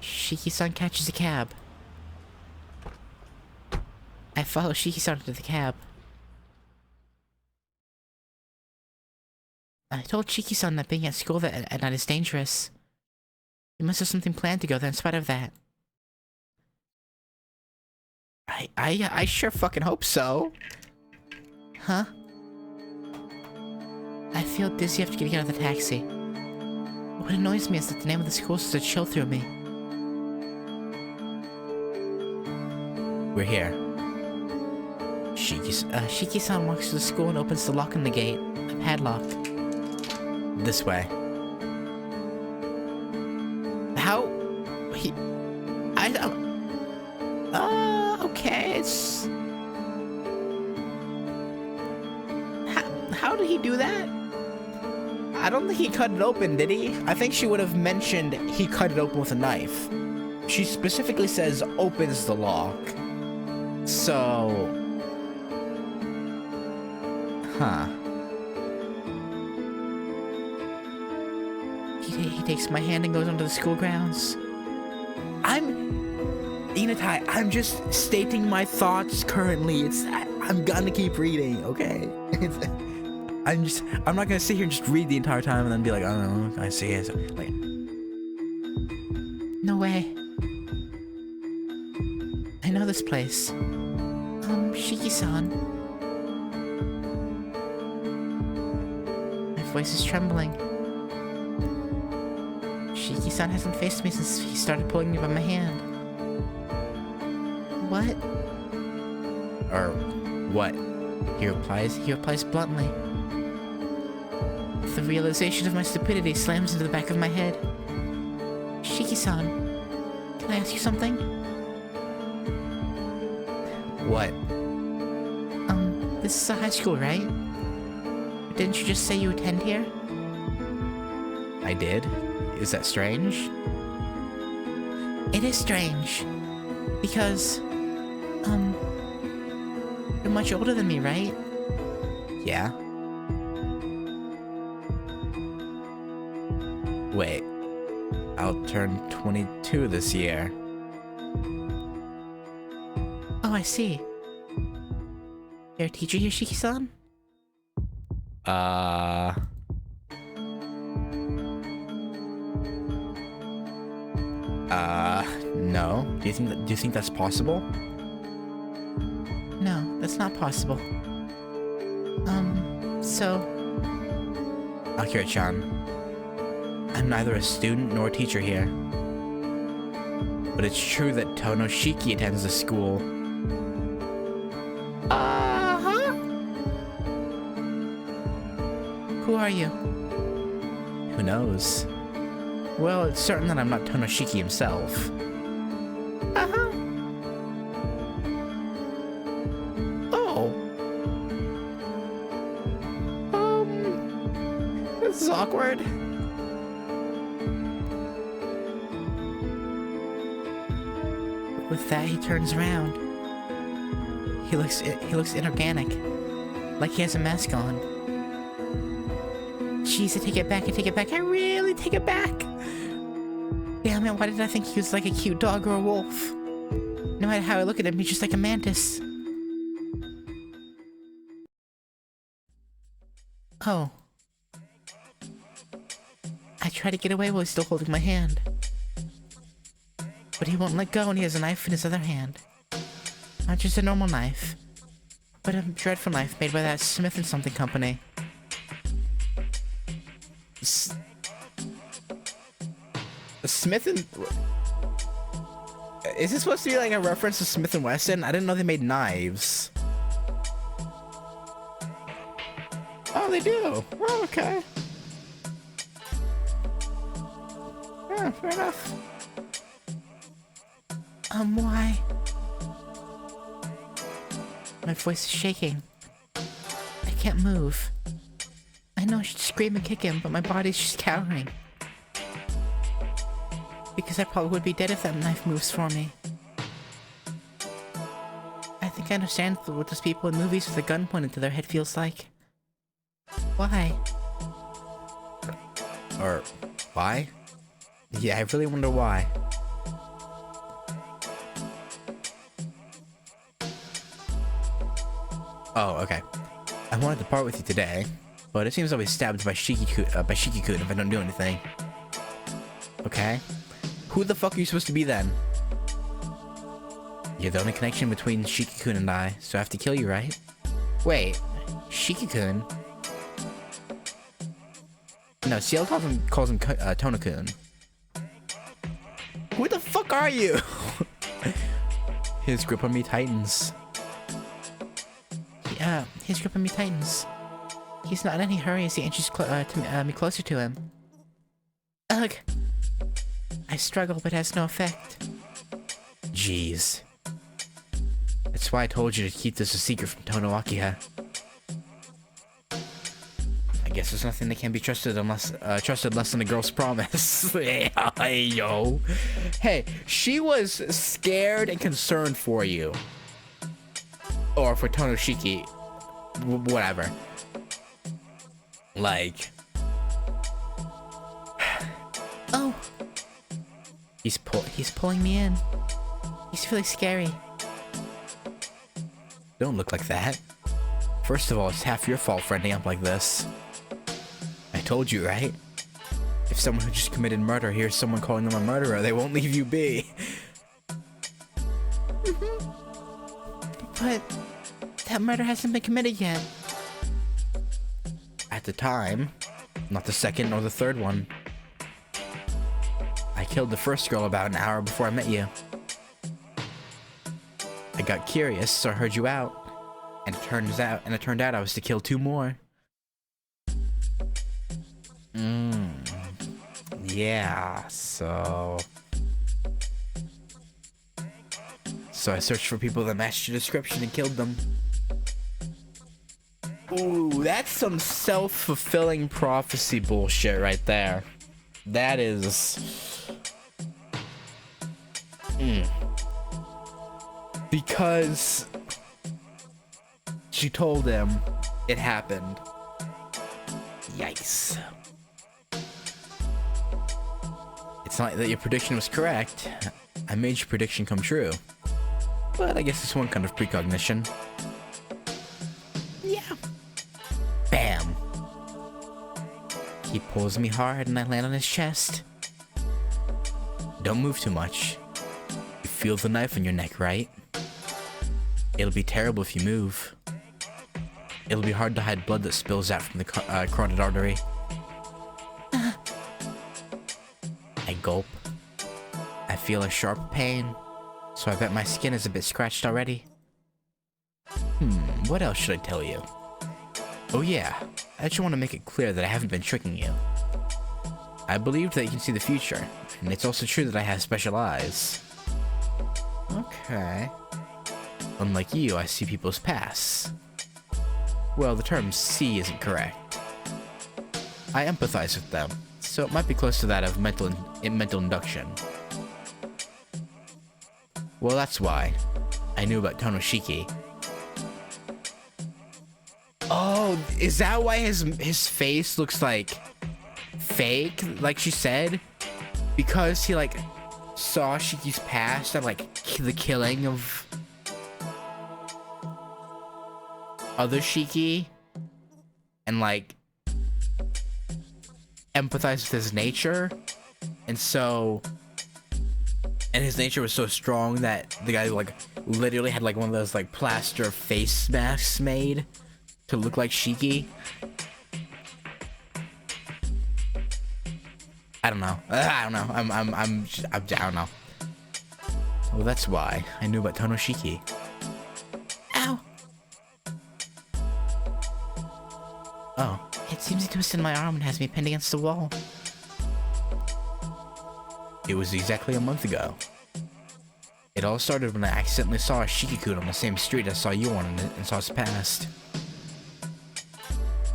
Shiki-san catches a cab. I follow Shiki-san to the cab. I told Shiki-san that being at school at night is dangerous. He must have something planned to go there in spite of that. I sure fucking hope so. Huh? I feel dizzy after getting out of the taxi. What annoys me is that the name of the school is to chill through me. We're here. Shiki-san walks to the school and opens the lock on the gate. A padlock. This way. How? I don't... okay, it's... How did he do that? I don't think he cut it open, did he? I think she would have mentioned he cut it open with a knife. She specifically says opens the lock. So... Huh. He takes my hand and goes onto the school grounds. Inatai, I'm just stating my thoughts currently. I'm gonna keep reading, okay? I'm not gonna sit here and just read the entire time and then be like, I don't know, I see it. Like, no way. I know this place. Shiki-san. My voice is trembling. Shiki-san hasn't faced me since he started pulling me by my hand. What? Or what? He replies bluntly. The realization of my stupidity slams into the back of my head. Shiki-san, can I ask you something? What? This is a high school, right? Didn't you just say you attend here? I did? Is that strange? It is strange. Because, you're much older than me, right? Yeah? Wait. I'll turn 22 this year. Oh, I see. You're a teacher here, Shiki-san? No. Do you think that's possible? No, that's not possible. So... Akira-chan, I'm neither a student nor a teacher here. But it's true that Tonoshiki attends the school. Uh-huh? Who are you? Who knows? Well, it's certain that I'm not Tonoshiki himself. Uh-huh. Oh. This is awkward. With that, he turns around. He looks inorganic. Like he has a mask on. Jeez, I take it back, I really take it back! Damn it, why did I think he was like a cute dog or a wolf? No matter how I look at him, he's just like a mantis. Oh. I try to get away while he's still holding my hand. But he won't let go and he has a knife in his other hand. Not just a normal knife, but a dreadful knife made by that Smith & Something company. Smith and... Is this supposed to be like a reference to Smith & Wesson? I didn't know they made knives. Oh, they do. Oh, okay. Yeah, fair enough. Why? My voice is shaking. I can't move. I know I should scream and kick him, but my body's just cowering. Because I probably would be dead if that knife moves for me. I think I understand what those people in movies with a gun pointed to their head feels like. Why? Or why? Yeah, I really wonder why. Oh, okay. I wanted to part with you today, but it seems I'll be stabbed by Shiki-kun if I don't do anything. Okay. Who the fuck are you supposed to be then? You're the only connection between Shiki-kun and I, so I have to kill you, right? Wait, Shiki-kun? No, Ciel calls him Tono-kun. Who the fuck are you? His grip on me tightens. Yeah, his grip on me tightens. He's not in any hurry as he inches me closer to him. Ugh! I struggle, but it has no effect. Jeez. That's why I told you to keep this a secret from Tono Akiha. I guess there's nothing that can be trusted unless less than a girl's promise. Hey, yo. Hey, she was scared and concerned for you. Or for Tonoshiki. Whatever. Like. Oh. He's pulling me in. He's really scary. Don't look like that. First of all, it's half your fault for ending up like this. I told you, right? If someone who just committed murder hears someone calling them a murderer, they won't leave you be. But that murder hasn't been committed yet. At the time, not the second or the third one. I killed the first girl about an hour before I met you. I got curious, so I heard you out. And it turned out I was to kill 2 more. Yeah, so I searched for people that matched your description and killed them. Ooh, that's some self-fulfilling prophecy bullshit right there. That is... Because she told him it happened. Yikes. It's not that your prediction was correct. I made your prediction come true. But I guess it's one kind of precognition. Yeah. Bam. He pulls me hard and I land on his chest. Don't move too much. You feel the knife in your neck, right? It'll be terrible if you move. It'll be hard to hide blood that spills out from the carotid artery. I gulp. I feel a sharp pain, so I bet my skin is a bit scratched already. What else should I tell you? Oh yeah, I just want to make it clear that I haven't been tricking you. I believe that you can see the future, and it's also true that I have special eyes. Okay. Unlike you, I see people's pasts. Well, the term see isn't correct. I empathize with them, so it might be close to that of mental induction. Well, that's why I knew about Tonoshiki. Oh, is that why his face looks like fake, like she said? Because he like saw Shiki's past and like the killing of other Shiki and like empathize with his nature, and his nature was so strong that the guy like literally had like one of those like plaster face masks made to look like Shiki. I don't know. I don't know. Well, that's why I knew about Tonoshiki. Ow! Oh. It seems he twisted my arm and has me pinned against the wall. It was exactly a month ago. It all started when I accidentally saw a Shiki-kun on the same street I saw you on and saw his past.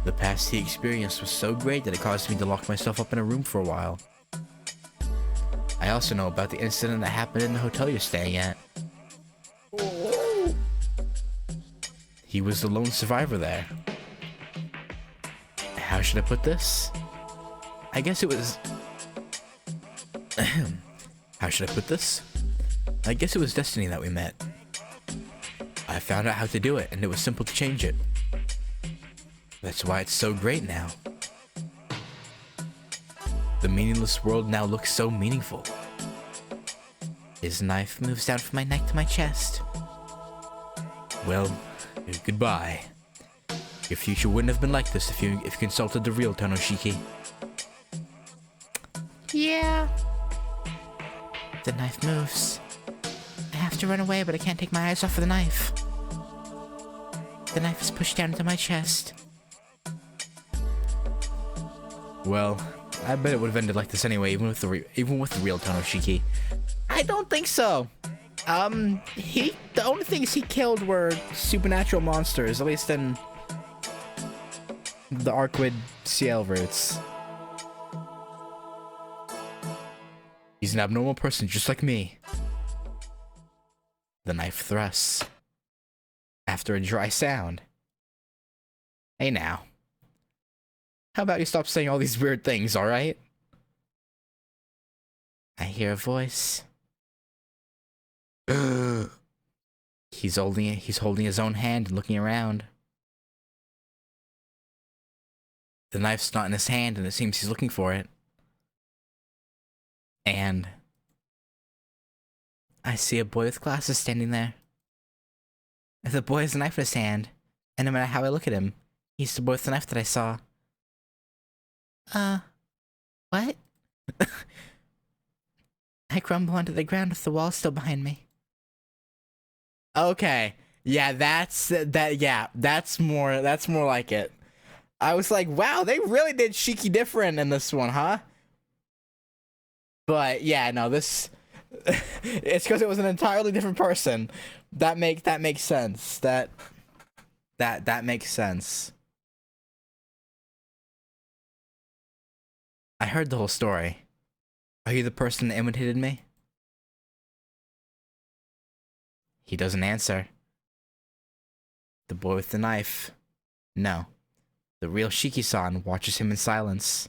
The past he experienced was so great that it caused me to lock myself up in a room for a while. I also know about the incident that happened in the hotel you're staying at. He was the lone survivor there. How should I put this? I guess it was... How should I put this? I guess it was destiny that we met. I found out how to do it, and it was simple to change it. That's why it's so great now. The meaningless world now looks so meaningful. His knife moves down from my neck to my chest. Well, goodbye. Your future wouldn't have been like this if you consulted the real Tonoshiki. Yeah. The knife moves. I have to run away, but I can't take my eyes off of the knife. The knife is pushed down into my chest. Well, I bet it would have ended like this anyway, even with the real Tonoshiki. I don't think so. The only things he killed were supernatural monsters, at least in the arc with CL roots. He's an abnormal person just like me. The knife thrusts. After a dry sound. Hey now. How about you stop saying all these weird things, alright? I hear a voice. He's holding his own hand and looking around. The knife's not in his hand, and it seems he's looking for it. And I see a boy with glasses standing there. The boy has a knife in his hand, and no matter how I look at him, he's the boy with the knife that I saw. What? I crumble onto the ground with the wall still behind me. Okay. Yeah, that's more like it. I was like, wow, they really did Shiki different in this one, huh? But yeah, no, this it's because it was an entirely different person. That makes sense. That makes sense. I heard the whole story. Are you the person that imitated me? He doesn't answer. The boy with the knife. No. The real Shiki-san watches him in silence.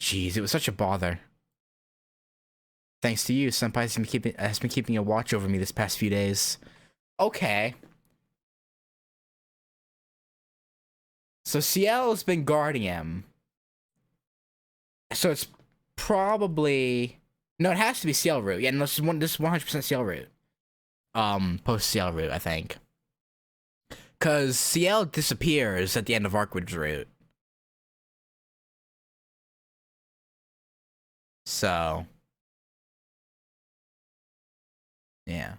Jeez, it was such a bother. Thanks to you, Senpai has been keeping a watch over me this past few days. Okay. So Ciel's been guarding him. So it's probably... No, it has to be Ciel route. Yeah, no, this is 100% Ciel route. Post Ciel route, I think. Cause Ciel disappears at the end of Arcwood's route. So... yeah.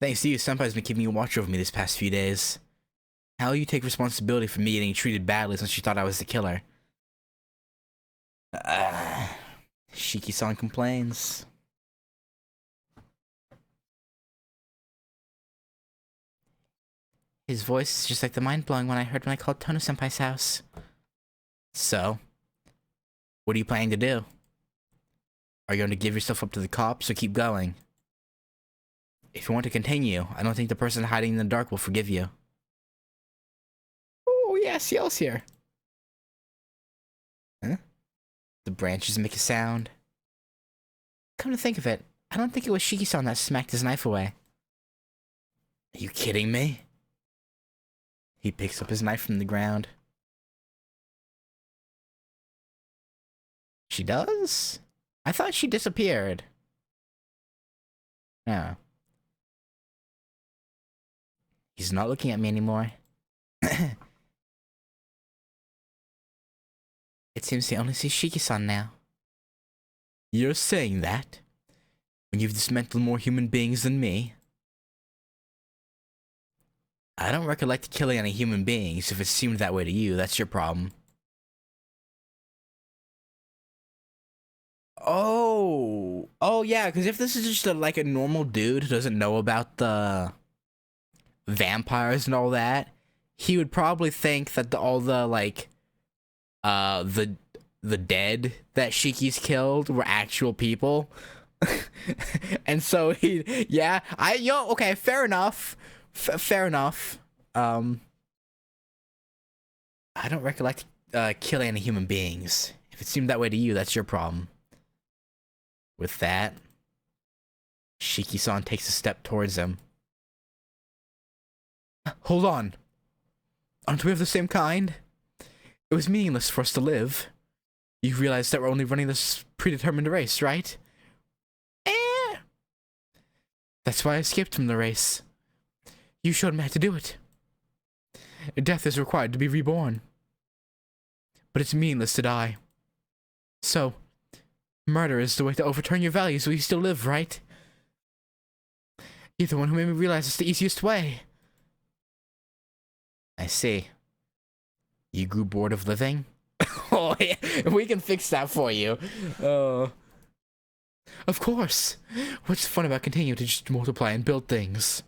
Thanks to you, Senpai's been keeping a watch over me this past few days. How will you take responsibility for me getting treated badly since you thought I was the killer? Shiki-san complains. His voice is just like the mind-blowing one I heard when I called Tono-senpai's house. So? What are you planning to do? Are you going to give yourself up to the cops or keep going? If you want to continue, I don't think the person hiding in the dark will forgive you. Oh, yeah, Ciel's here. Huh? The branches make a sound. Come to think of it, I don't think it was Shiki-san that smacked his knife away. Are you kidding me? He picks up his knife from the ground. She does? I thought she disappeared. Oh. He's not looking at me anymore. It seems he only sees Shiki-san now. You're saying that? When you've dismantled more human beings than me? I don't recollect killing any human beings. If it seemed that way to you, that's your problem. Oh yeah, because if this is just like a normal dude who doesn't know about the vampires and all that, he would probably think that all the like the dead that Shiki's killed were actual people. And so okay, fair enough. Fair enough. I don't recollect killing any human beings. If it seemed that way to you, that's your problem. With that, Shiki-san takes a step towards him. Hold on. Aren't we of the same kind? It was meaningless for us to live. You realize that we're only running this predetermined race, right? That's why I escaped from the race. You showed me how to do it. Death is required to be reborn. But it's meaningless to die. So, murder is the way to overturn your values while you still live, right? You're the one who made me realize it's the easiest way. I see. You grew bored of living? Oh, yeah, we can fix that for you. Of course. What's fun about continuing to just multiply and build things?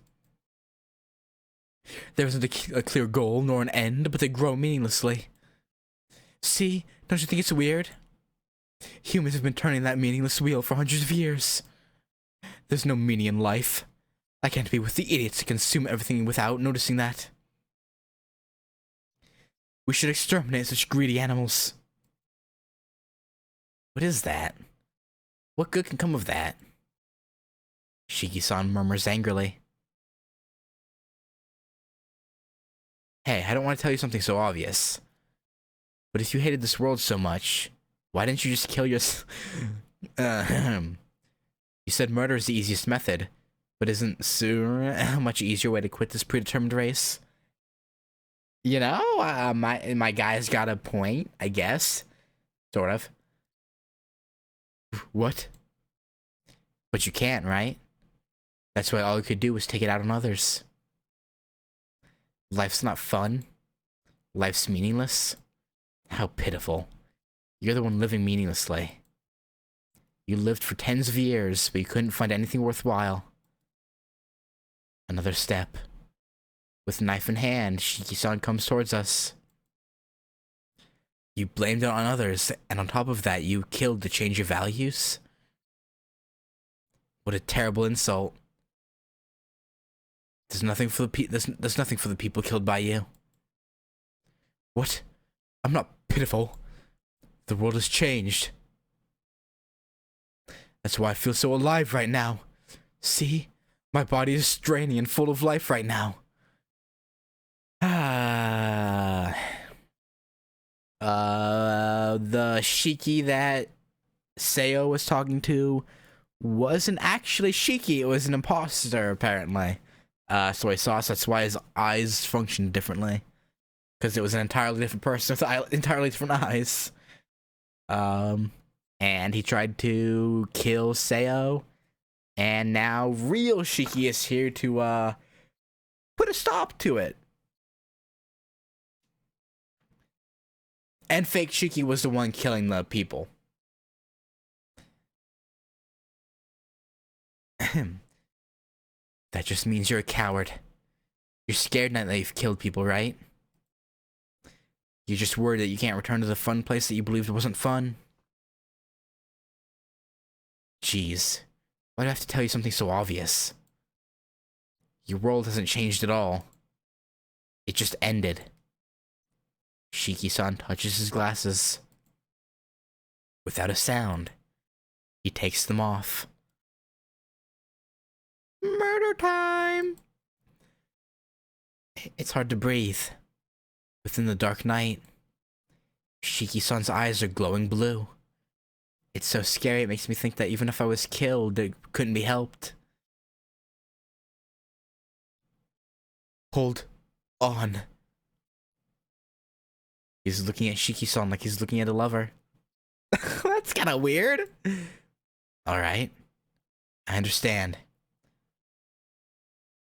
There isn't a clear goal nor an end, but they grow meaninglessly. See, don't you think it's weird? Humans have been turning that meaningless wheel for hundreds of years. There's no meaning in life. I can't be with the idiots who consume everything without noticing that. We should exterminate such greedy animals. What is that? What good can come of that? Shiki-san murmurs angrily. Hey, I don't want to tell you something so obvious. But if you hated this world so much, why didn't you just kill your... You said murder is the easiest method, but isn't a much easier way to quit this predetermined race? You know, my guy's got a point, I guess. Sort of. What? But you can't, right? That's why all you could do was take it out on others. Life's not fun. Life's meaningless. How pitiful. You're the one living meaninglessly. You lived for tens of years, but you couldn't find anything worthwhile. Another step. With knife in hand, Shiki-san comes towards us. You blamed it on others, and on top of that, you killed to change your values? What a terrible insult. There's nothing for the people killed by you. What? I'm not pitiful. The world has changed. That's why I feel so alive right now. See? My body is straining and full of life right now. The Shiki that Seo was talking to wasn't actually Shiki, it was an imposter, apparently. Soy sauce, that's why his eyes functioned differently. Because it was an entirely different person with entirely different eyes. And he tried to kill Seo. And now real Shiki is here to, put a stop to it. And fake Shiki was the one killing the people. That just means you're a coward. You're scared now that you've killed people, right? You're just worried that you can't return to the fun place that you believed wasn't fun? Jeez. Why do I have to tell you something so obvious? Your world hasn't changed at all. It just ended. Shiki-san touches his glasses. Without a sound, he takes them off. Murder time! It's hard to breathe. Within the dark night, Shiki-san's eyes are glowing blue. It's so scary, it makes me think that even if I was killed, it couldn't be helped. Hold on. He's looking at Shiki-san like he's looking at a lover. That's kinda weird. Alright. I understand.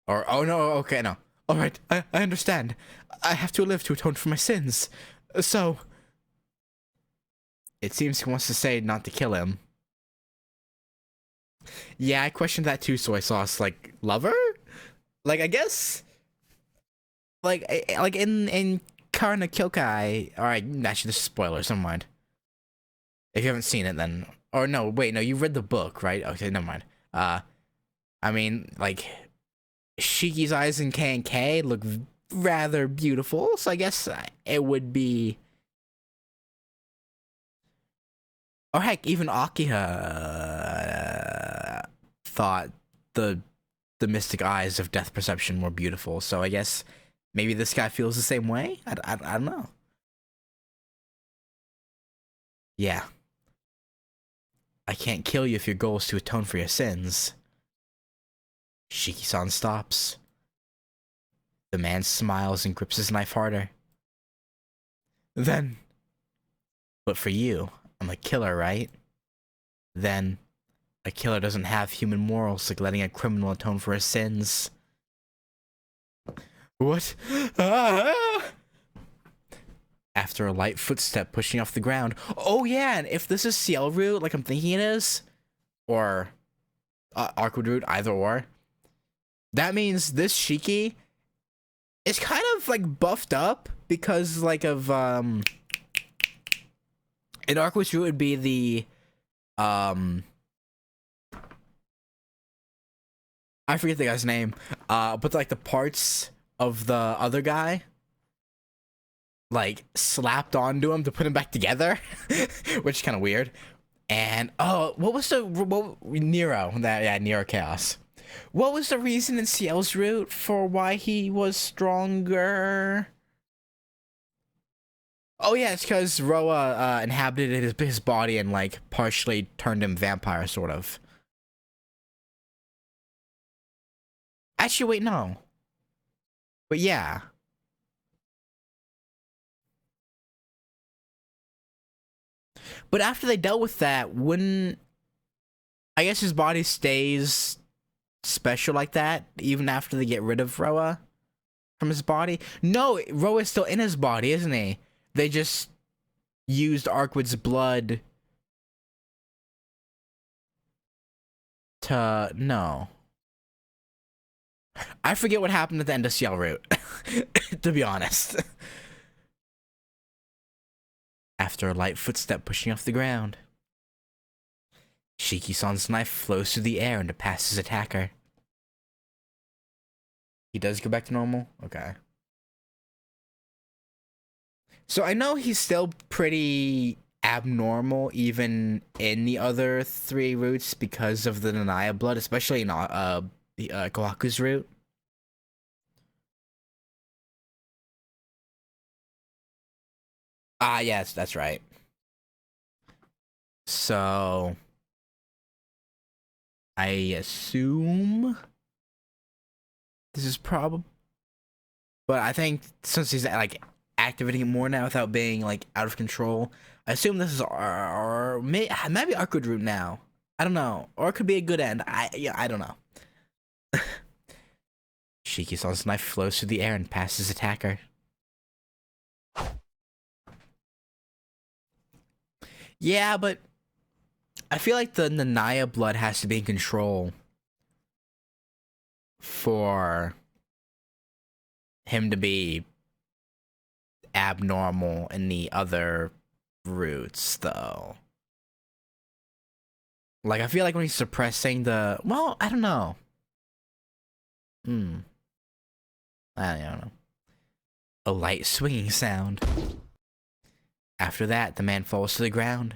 Oh no, okay, no. Alright, I understand. I have to live to atone for my sins. So... It seems he wants to say not to kill him. Yeah, I questioned that too. Soy sauce, like lover, like I guess, like in Karna Kyokai. All right, actually, this is spoilers. Never mind. If you haven't seen it, then or no, wait, no, you read the book, right? Okay, never mind. I mean, like Shiki's eyes in K and K look rather beautiful, so I guess it would be. Or heck, even Akiha thought the the mystic eyes of death perception were beautiful. So I guess maybe this guy feels the same way. I don't know. Yeah, I can't kill you if your goal is to atone for your sins. Shiki-san stops. The man smiles and grips his knife harder. Then, but for you, I'm a killer, right? Then, a killer doesn't have human morals like letting a criminal atone for his sins. What? Ah! After a light footstep pushing off the ground. Oh yeah, and if this is Ciel Root, like I'm thinking it is, or Aqua Root, either or, that means this Shiki is kind of like buffed up because like of in Aqua's Root would be the I forget the guy's name, but like the parts of the other guy like slapped onto him to put him back together, which is kind of weird. And oh, what was the Nero? That yeah, Nero Chaos. What was the reason in Ciel's Root for why he was stronger? Oh yeah, it's because Roa inhabited his body and like partially turned him vampire, sort of. Actually, wait, no. But yeah. But after they dealt with that, wouldn't I guess his body stays special like that even after they get rid of Roa from his body? No, Roa is still in his body, isn't he? They just used Arkwood's blood to no. I forget what happened at the end of Ciel Root, to be honest. After a light footstep pushing off the ground, Shiki-san's knife flows through the air and it passes his attacker. He does go back to normal? Okay. So I know he's still pretty abnormal even in the other three roots because of the Nanaya blood, especially in Kohaku's root. Ah, yes, that's right. So I assume this is probably, but I think since he's like activating it more now without being like out of control, I assume this is our maybe our good route now. I don't know, or it could be a good end. I don't know. Shiki-san's knife flows through the air and passes his attacker. Yeah, but I feel like the Nanaya blood has to be in control for him to be abnormal in the other roots, though. Like, I feel like when he's suppressing the... Well, I don't know. I don't know. A light swinging sound. After that, the man falls to the ground.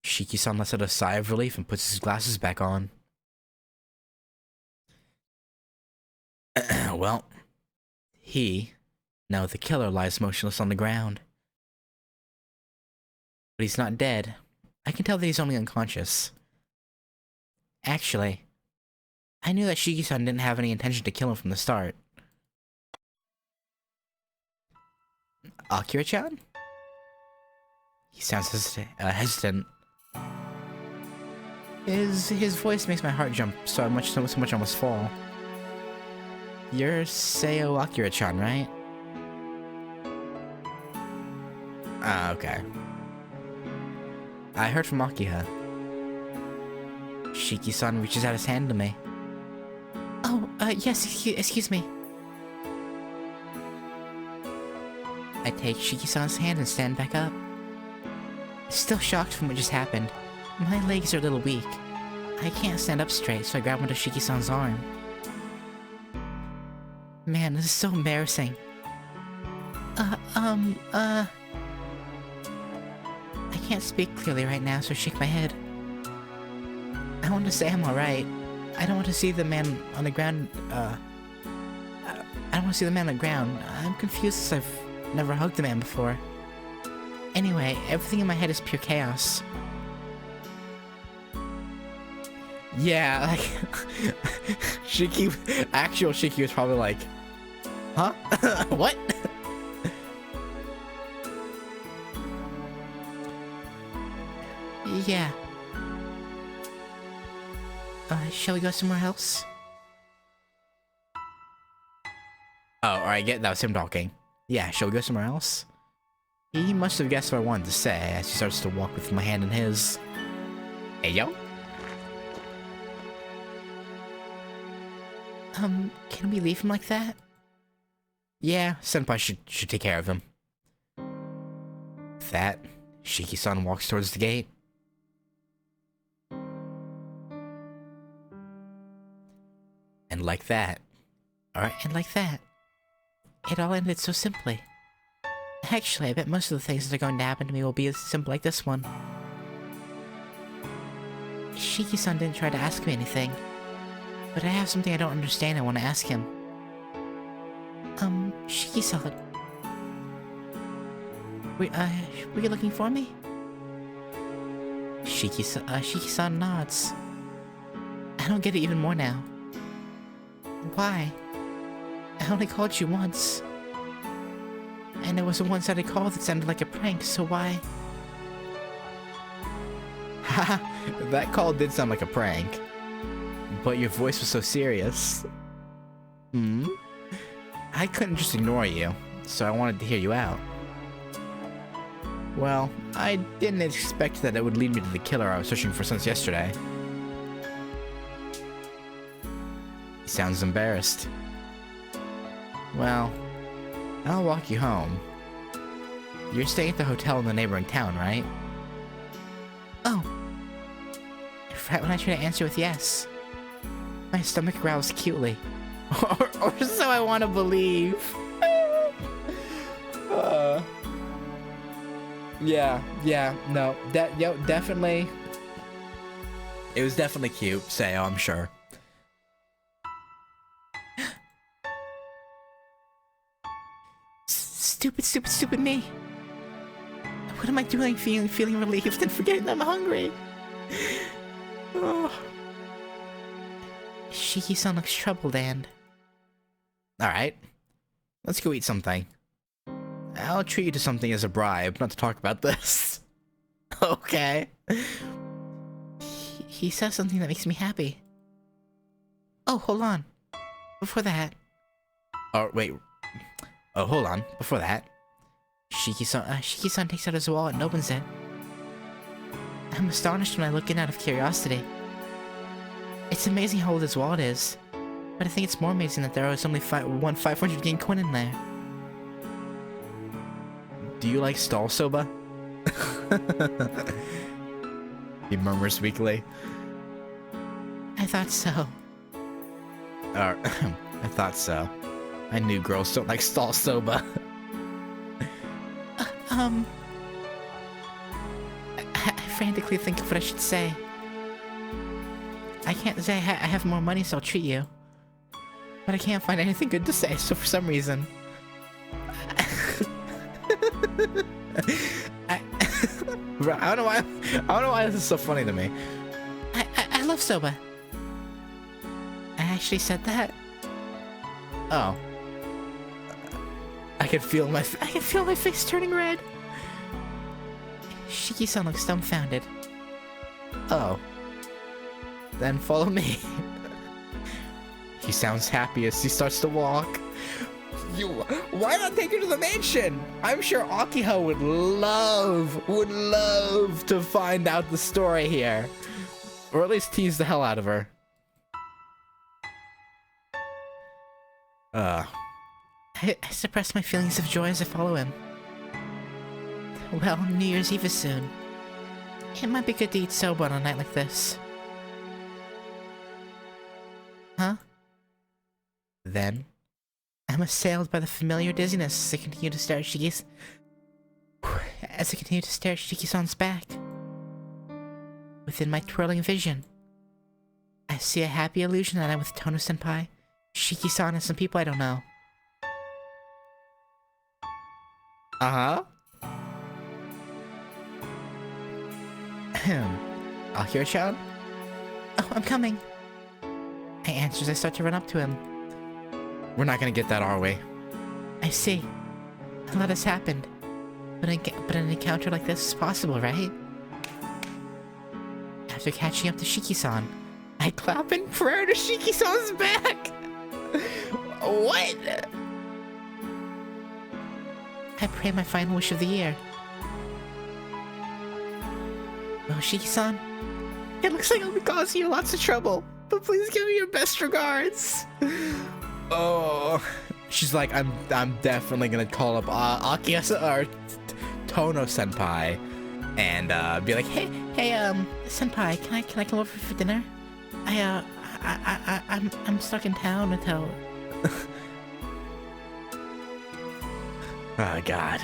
Shiki-san lets out a sigh of relief and puts his glasses back on. Well, now the killer, lies motionless on the ground. But he's not dead. I can tell that he's only unconscious. Actually, I knew that Shiki-san didn't have any intention to kill him from the start. Akira-chan? He sounds hesitant. His voice makes my heart jump so much I almost fall. You're Seo Akira-chan, right? Ah, okay. I heard from Akiha. Shiki-san reaches out his hand to me. Oh, yes, excuse me. I take Shiki-san's hand and stand back up. Still shocked from what just happened. My legs are a little weak. I can't stand up straight, so I grab onto Shiki-san's arm. Man, this is so embarrassing. I can't speak clearly right now, so I shake my head. I want to say I'm alright. I don't want to see the man on the ground, I don't want to see the man on the ground. I'm confused since I've never hugged a man before. Anyway, everything in my head is pure chaos. Yeah, like, actual Shiki was probably like, huh? What? Yeah. Shall we go somewhere else? Oh, alright, that was him talking. Yeah, shall we go somewhere else? He must have guessed what I wanted to say as he starts to walk with my hand in his. Hey, yo. Can we leave him like that? Yeah, Senpai should take care of him. With that, Shiki-san walks towards the gate. And like that. Alright, and like that. It all ended so simply. Actually, I bet most of the things that are going to happen to me will be as simple like this one. Shiki-san didn't try to ask me anything. But I have something I don't understand I want to ask him. Shiki-san. Were you looking for me? Shiki-san nods. I don't get it even more now. Why? I only called you once. And it was a one-sided call that sounded like a prank, so why? Haha, that call did sound like a prank. But your voice was so serious. I couldn't just ignore you, so I wanted to hear you out. Well, I didn't expect that it would lead me to the killer I was searching for since yesterday. He sounds embarrassed. Well, I'll walk you home. You're staying at the hotel in the neighboring town, right? Oh. Right when I try to answer with yes. My stomach growls cutely. or so I want to believe. No, definitely. It was definitely cute, Sayo, I'm sure. Stupid me. What am I doing feeling relieved and forgetting that I'm hungry? Oh. Shiki-san looks troubled and... Alright. Let's go eat something. I'll treat you to something as a bribe, not to talk about this. Okay. He says something that makes me happy. Oh, hold on. Before that... Oh, wait. Oh, hold on. Before that. Shiki-san takes out his wallet and opens it. I'm astonished when I look in out of curiosity. It's amazing how old his wallet is, but I think it's more amazing that there was only one 500 yen coin in there. Do you like stall soba? He murmurs weakly. I thought so. I thought so. I knew girls don't like stall soba. I frantically think of what I should say. I can't say I have more money, so I'll treat you. But I can't find anything good to say, so for some reason... I don't know why this is so funny to me. I love soba. I actually said that. Oh. I can feel my face turning red. Shiki-san looks dumbfounded. Oh. Then follow me. He sounds happy as he starts to walk. Why not take her to the mansion? I'm sure Akiha would love to find out the story here. Or at least tease the hell out of her. I suppress my feelings of joy as I follow him. Well, New Year's Eve is soon. It might be good to eat soba on a night like this. Huh? Then? I'm assailed by the familiar dizziness as I continue to stare at Shiki-san's back. Within my twirling vision, I see a happy Illusionary with Tono-senpai, Shiki-san, and some people I don't know. Uh-huh. Akira-chan? Oh, I'm coming. I answer as I start to run up to him. We're not gonna get that, are we? I see. A lot has happened. But an encounter like this is possible, right? After catching up to Shiki-san, I clap in prayer to Shiki-san's back! What? I pray my final wish of the year. Oh, Shiki-san? It looks like I'll be causing you lots of trouble, but please give me your best regards. Oh, she's like, I'm definitely gonna call up Akira or Tono senpai, and be like, hey, senpai, can I come over for dinner? I'm stuck in town until. Oh God.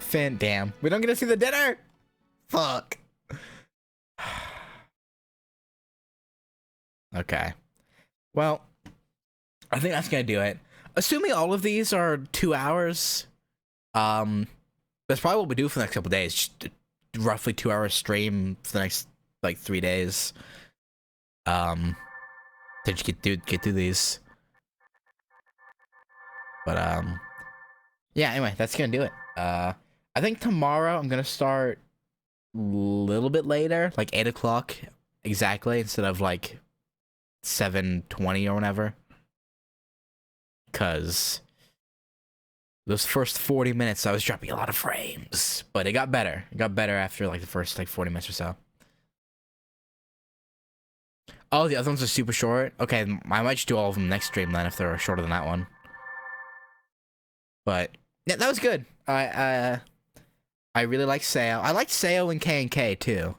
Finn, damn, we don't get to see the dinner. Fuck. Okay. Well, I think that's gonna do it. Assuming all of these are 2 hours, that's probably what we do for the next couple days. Just roughly 2 hour stream for the next like 3 days. To just get through these. But yeah. Anyway, that's gonna do it. I think tomorrow I'm gonna start a little bit later, like 8 o'clock exactly, instead of like 7:20 or whatever. Cause those first 40 minutes I was dropping a lot of frames, but it got better. It got better after like the first like 40 minutes or so. Oh, the other ones are super short. Okay, I might just do all of them next stream then if they're shorter than that one. But yeah, that was good. I really like Seo. I liked Seo and K too,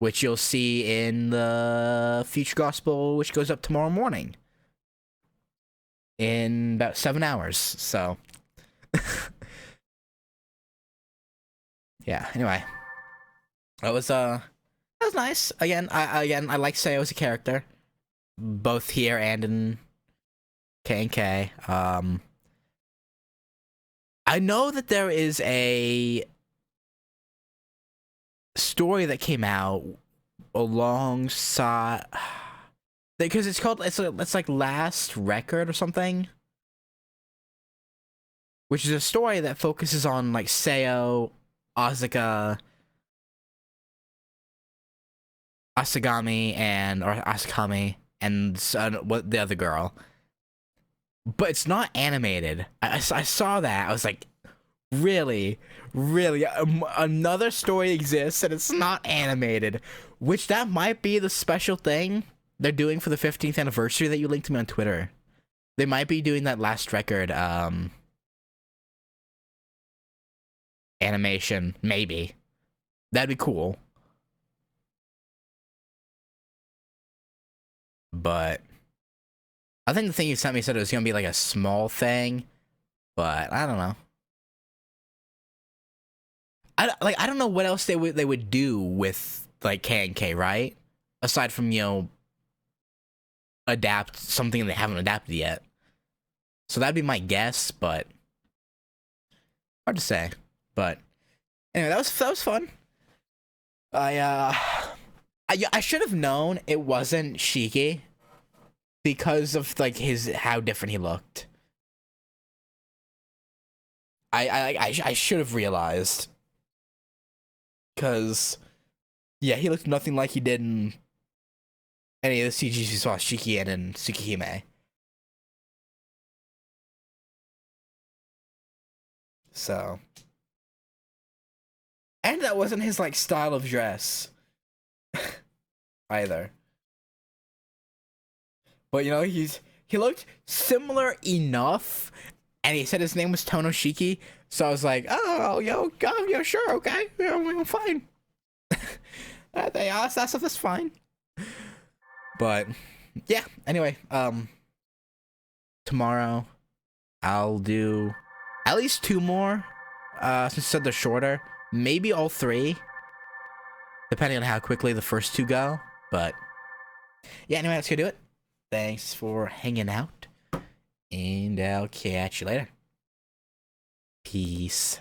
which you'll see in the Future Gospel, which goes up tomorrow morning in about 7 hours. So yeah. Anyway, that was nice. Again, I like Seo as a character, both here and in K. I know that there is a story that came out alongside, because it's like Last Record or something, which is a story that focuses on like Seo, Asuka, Asagami, or Asakami, and what the other girl. But it's not animated. I saw that. I was like, really? Another story exists and it's not animated. Which that might be the special thing they're doing for the 15th anniversary that you linked to me on Twitter. They might be doing that Last Record animation. Maybe. That'd be cool. But I think the thing you sent me said it was gonna be like a small thing, but I don't know. I don't know what else they would do with like K, right? Aside from, you know, adapt something they haven't adapted yet. So that'd be my guess, but hard to say. But anyway, that was fun. I should have known it wasn't Shiki because of like how different he looked. I should have realized, because yeah, he looked nothing like he did in any of the CGs we saw Shiki in Tsukihime. So And that wasn't his like style of dress either. But you know, he looked similar enough, and he said his name was Tonoshiki, so I was like, oh, yo, sure, okay, we're fine. That's fine. But yeah, anyway, tomorrow I'll do at least 2 more, since I said they're shorter, maybe all 3, depending on how quickly the first 2 go. But yeah, anyway, that's gonna do it. Thanks for hanging out, and I'll catch you later. Peace.